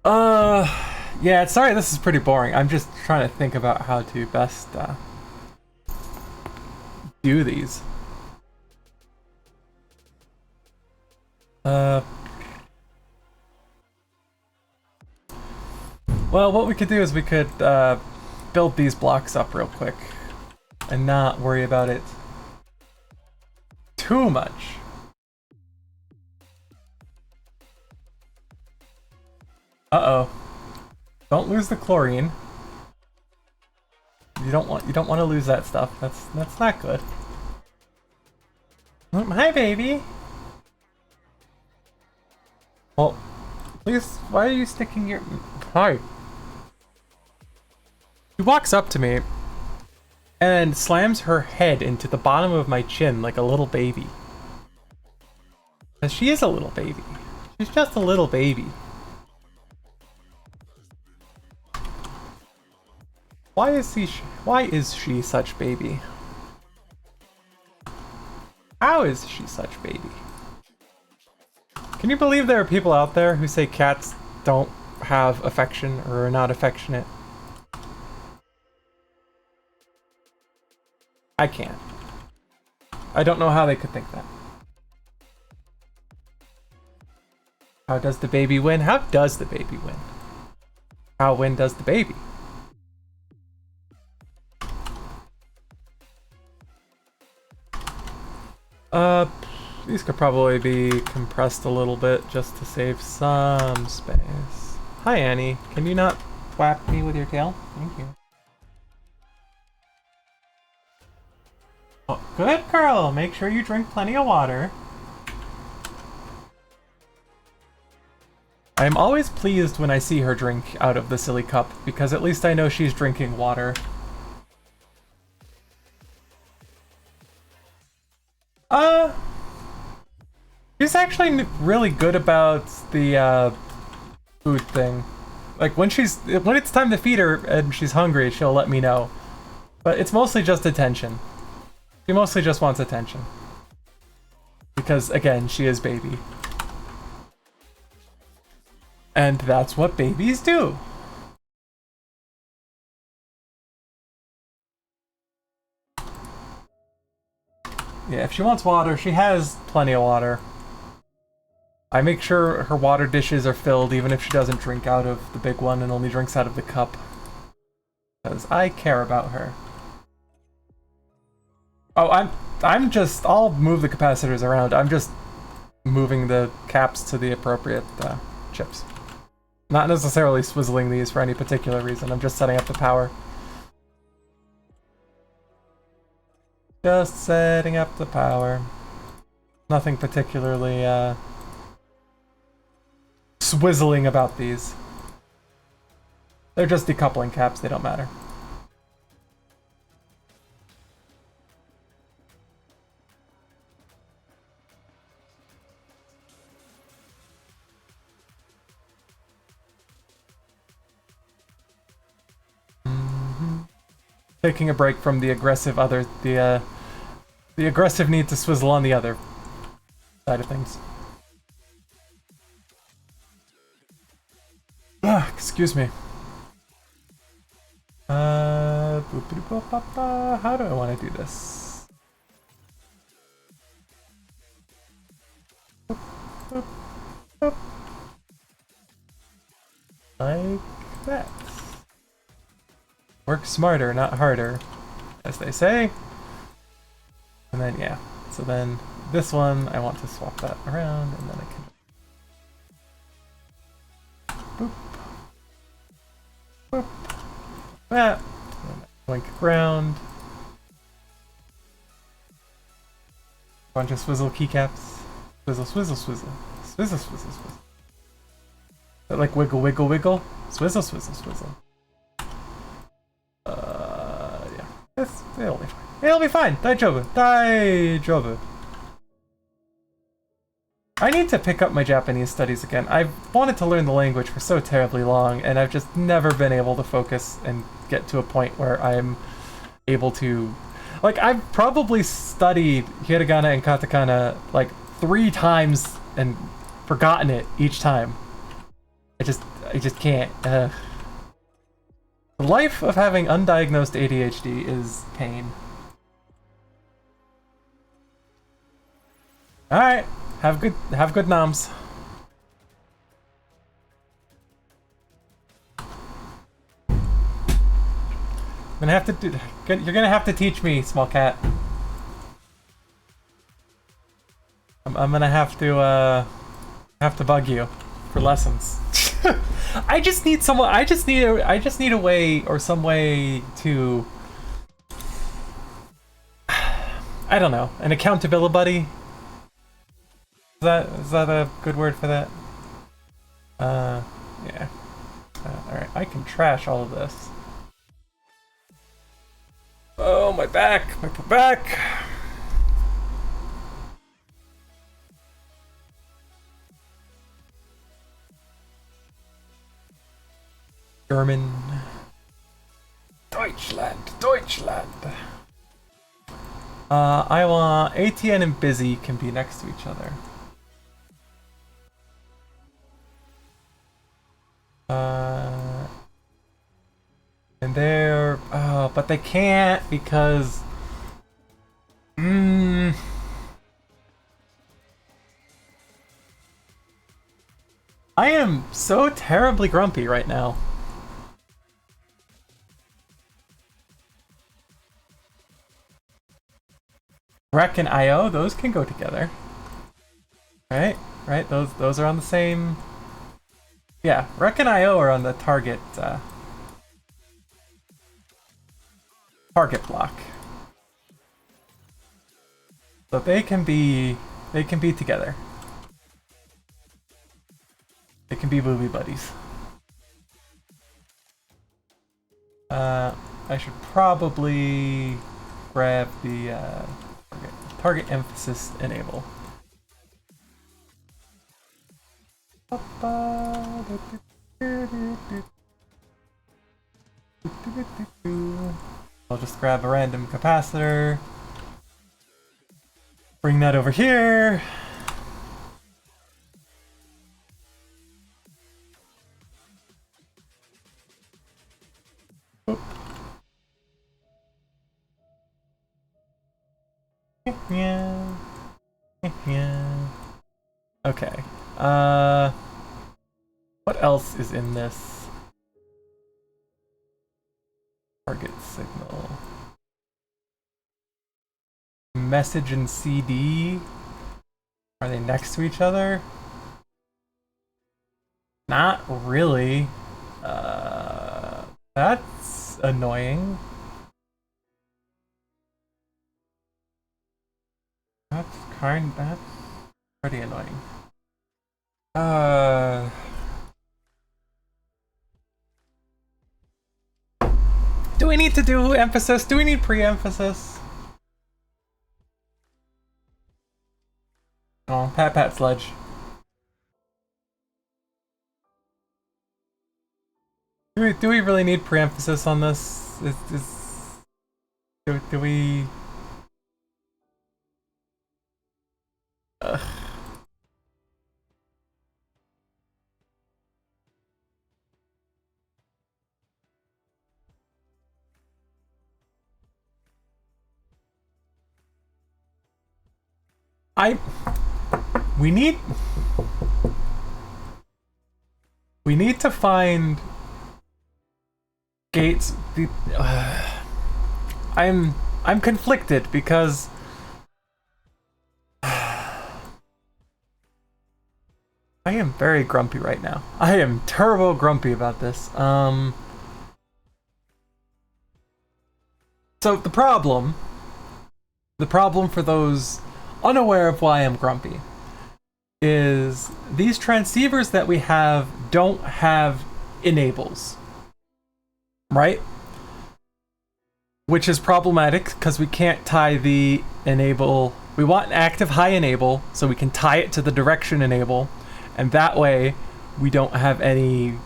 Yeah, sorry this is pretty boring. I'm just trying to think about how to best, do these. Well, what we could do is we could build these blocks up real quick and not worry about it too much. Uh-oh. Don't lose the chlorine. You don't want to lose that stuff. That's not good. Hi, baby. Well, please, why are you sticking your... Hi. She walks up to me and slams her head into the bottom of my chin like a little baby. And she is a little baby. She's just a little baby. Why is she such baby? How is she such baby? Can you believe there are people out there who say cats don't have affection or are not affectionate? I can't. I don't know how they could think that. How does the baby win? How does the baby win? How win does the baby? These could probably be compressed a little bit just to save some space. Hi, Annie. Can you not whap me with your tail? Thank you. Oh, good girl. Make sure you drink plenty of water. I am always pleased when I see her drink out of the silly cup, because at least I know she's drinking water. She's actually really good about the food thing. Like when it's time to feed her and she's hungry, she'll let me know. But it's mostly just attention. She mostly just wants attention. Because again, she is baby. And that's what babies do. Yeah, if she wants water, she has plenty of water. I make sure her water dishes are filled even if she doesn't drink out of the big one and only drinks out of the cup. Because I care about her. Oh, I'll move the capacitors around. I'm just moving the caps to the appropriate chips. Not necessarily swizzling these for any particular reason. I'm just setting up the power. Just setting up the power. Nothing particularly swizzling about these. They're just decoupling caps, they don't matter. Taking a break from the aggressive the aggressive need to swizzle on the other side of things. Excuse me. How do I want to do this? Like that. Work smarter, not harder, as they say. And then, yeah. So then, this one, I want to swap that around, and then I can... Boop. Boop. That. Blink ground. Bunch of swizzle keycaps. Swizzle, swizzle, swizzle. Swizzle, swizzle, swizzle. But like wiggle, wiggle, wiggle. Swizzle, swizzle, swizzle. Yeah. It'll be fine. It'll be fine. Daijoubu. Daijoubu. I need to pick up my Japanese studies again. I've wanted to learn the language for so terribly long, and I've just never been able to focus and get to a point where I'm able to... Like, I've probably studied hiragana and katakana like 3 times and forgotten it each time. I just can't. The life of having undiagnosed ADHD is pain. Alright. Have good noms. I'm gonna have to do. You're gonna have to teach me, small cat. I'm gonna have to bug you for lessons. I just need someone. I just need a way or some way to. I don't know, an accountability buddy. Is that a good word for that? Yeah. Alright, I can trash all of this. Oh, my back! My back! German. Deutschland! Deutschland! I want ATN and Busy can be next to each other. And they're... Oh, but they can't because... I am so terribly grumpy right now. Rec and IO, those can go together. Right? Right? Those are on the same Yeah, Rec and IO are on the target block. So they can be together. They can be booby buddies. I should probably grab the target emphasis enable. I'll just grab a random capacitor. Bring that over here. Oop. Yeah. Yeah. Okay. What else is in this? Target signal. Message and CD. Are they next to each other? Not really. That's annoying. That's pretty annoying. Do we need to do emphasis? Do we need pre-emphasis? Oh, pat sledge. Do we really need pre-emphasis on this? Do we? Ugh. We need to find gates. I'm conflicted because I am very grumpy right now. I am turbo grumpy about this. So the problem for those unaware of why I'm grumpy is these transceivers that we have don't have enables, right? Which is problematic because we can't tie the enable. We want an active high enable so we can tie it to the direction enable, and that way we don't have any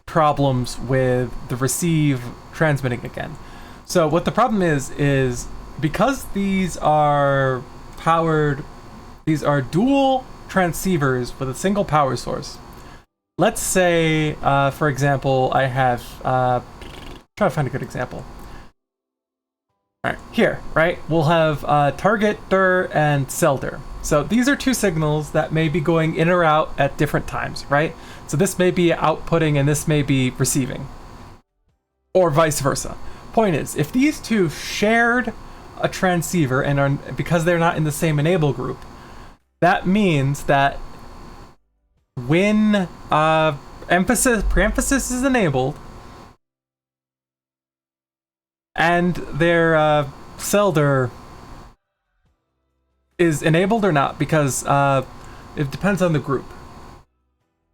problems with the receive transmitting again. So what the problem is because these are dual transceivers with a single power source. Let's say, for example, I have, try to find a good example. All right, here, right? We'll have target dir and cell dir. So these are two signals that may be going in or out at different times, right? So this may be outputting and this may be receiving, or vice versa. Point is, if these two shared a transceiver and are, because they're not in the same enable group, that means that when pre-emphasis is enabled and their cell dir is enabled or not, because it depends on the group.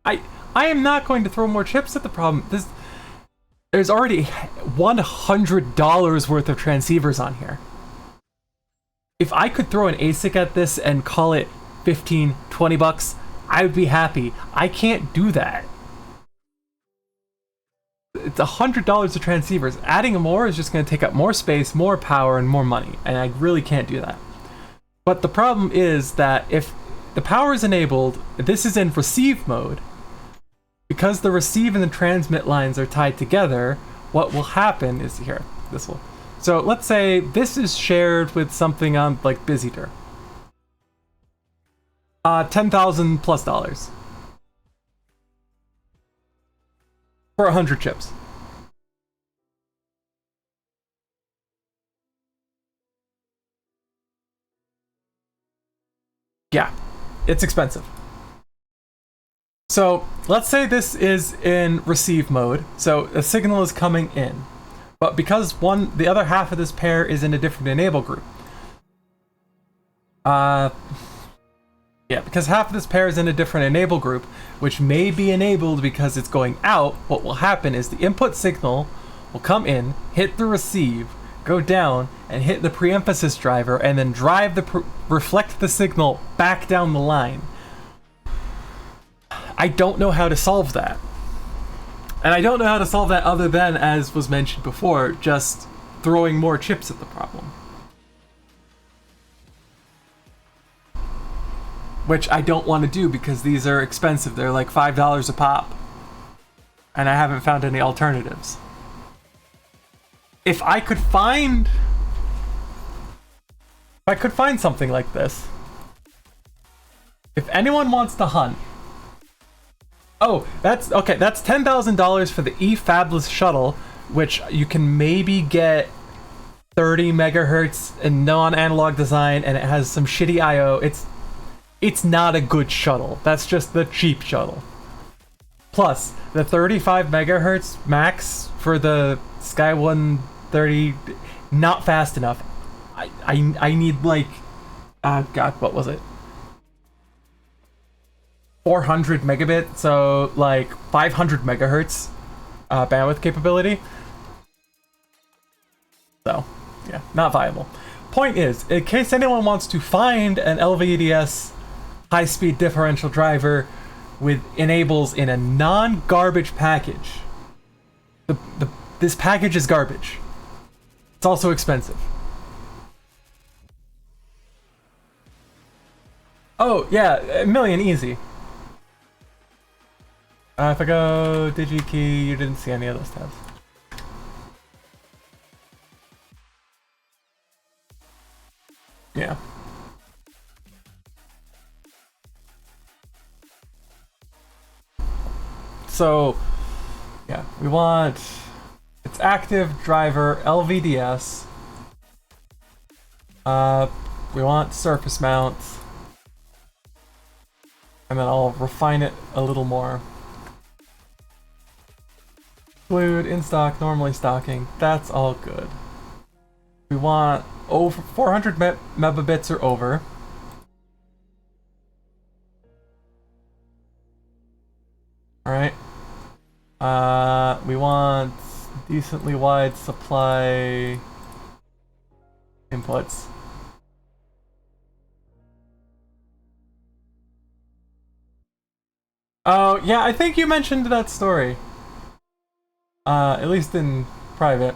I am not going to throw more chips at the problem. There's already $100 worth of transceivers on here. If I could throw an ASIC at this and call it 15, 20 bucks, I would be happy. I can't do that. It's $100 of transceivers. Adding more is just going to take up more space, more power, and more money, and I really can't do that. But the problem is that if the power is enabled, this is in receive mode. Because the receive and the transmit lines are tied together, what will happen is here. So let's say this is shared with something on like BusyDir. $10,000 plus for 100 chips. Yeah, it's expensive. So let's say this is in receive mode, so a signal is coming in, but because the other half of this pair is in a different enable group. Yeah, because half of this pair is in a different enable group, which may be enabled because it's going out. What will happen is the input signal will come in, hit the receive, go down, and hit the preemphasis driver, and then drive reflect the signal back down the line. I don't know how to solve that. And I don't know how to solve that other than, as was mentioned before, just throwing more chips at the problem. Which I don't want to do because these are expensive. They're like $5 a pop. And I haven't found any alternatives. If I could find something like this. If anyone wants to hunt. Oh, that's okay. That's $10,000 for the eFabless shuttle, which you can maybe get 30 megahertz in non-analog design, and it has some shitty I/O. It's not a good shuttle. That's just the cheap shuttle. Plus, the 35 megahertz max for the Sky 130, not fast enough. I need like, God, what was it? 400 megabit, so like 500 megahertz bandwidth capability. So, yeah, not viable. Point is, in case anyone wants to find an LVDS high-speed differential driver with enables in a non-garbage package. This package is garbage. It's also expensive. Oh, yeah, a million easy. If I go DigiKey, you didn't see any of those tabs. Yeah. So, yeah, we want it's active driver LVDS. We want surface mount, and then I'll refine it a little more. Include in stock, normally stocking. That's all good. We want over 400 megabits or over. All right. We want decently wide supply inputs. Oh, yeah, I think you mentioned that story. At least in private.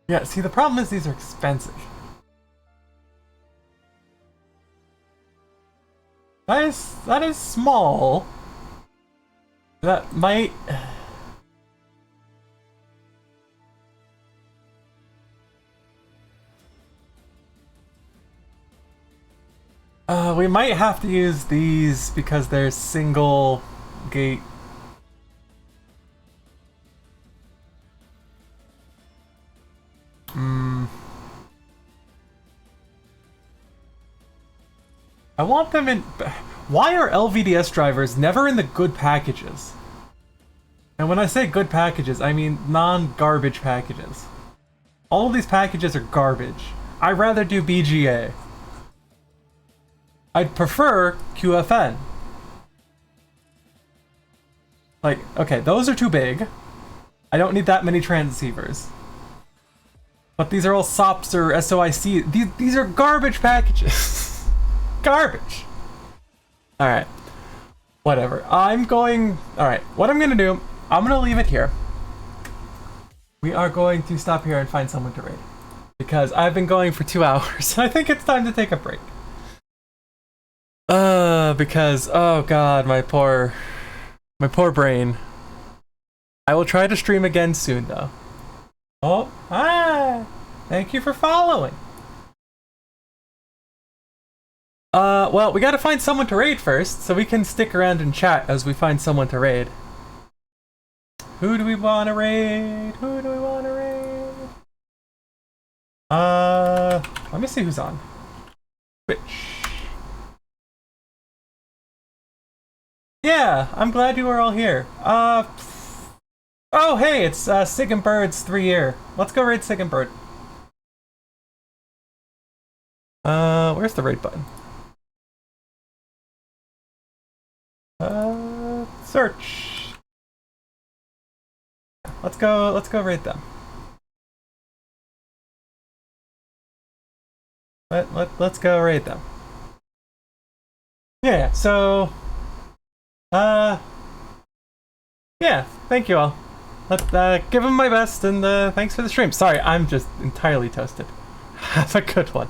Yeah, see, the problem is these are expensive. That is small. That might... we might have to use these because they're single gate. I want them in... Why are LVDS drivers never in the good packages? And when I say good packages, I mean non-garbage packages. All of these packages are garbage. I'd rather do BGA. I'd prefer QFN. Like, okay, those are too big. I don't need that many transceivers. But these are all SOPs or SOIC. These are garbage packages. Garbage. Alright. Whatever. Alright, what I'm gonna do, I'm gonna leave it here. We are going to stop here and find someone to raid. Because I've been going for 2 hours, and I think it's time to take a break. Because, oh god, my poor brain. I will try to stream again soon, though. Oh, hi! Thank you for following. Well, we gotta find someone to raid first, so we can stick around and chat as we find someone to raid. Who do we want to raid? Who do we want to raid? Let me see who's on. Twitch. Yeah, I'm glad you are all here. Oh, hey, it's Sig and Bird's 3-year. Let's go raid Sig and Bird. Where's the raid button? Search. Let's go raid them. Let's go raid them. Yeah, so yeah, thank you all. Let's give them my best, and thanks for the stream. Sorry, I'm just entirely toasted. Have a good one.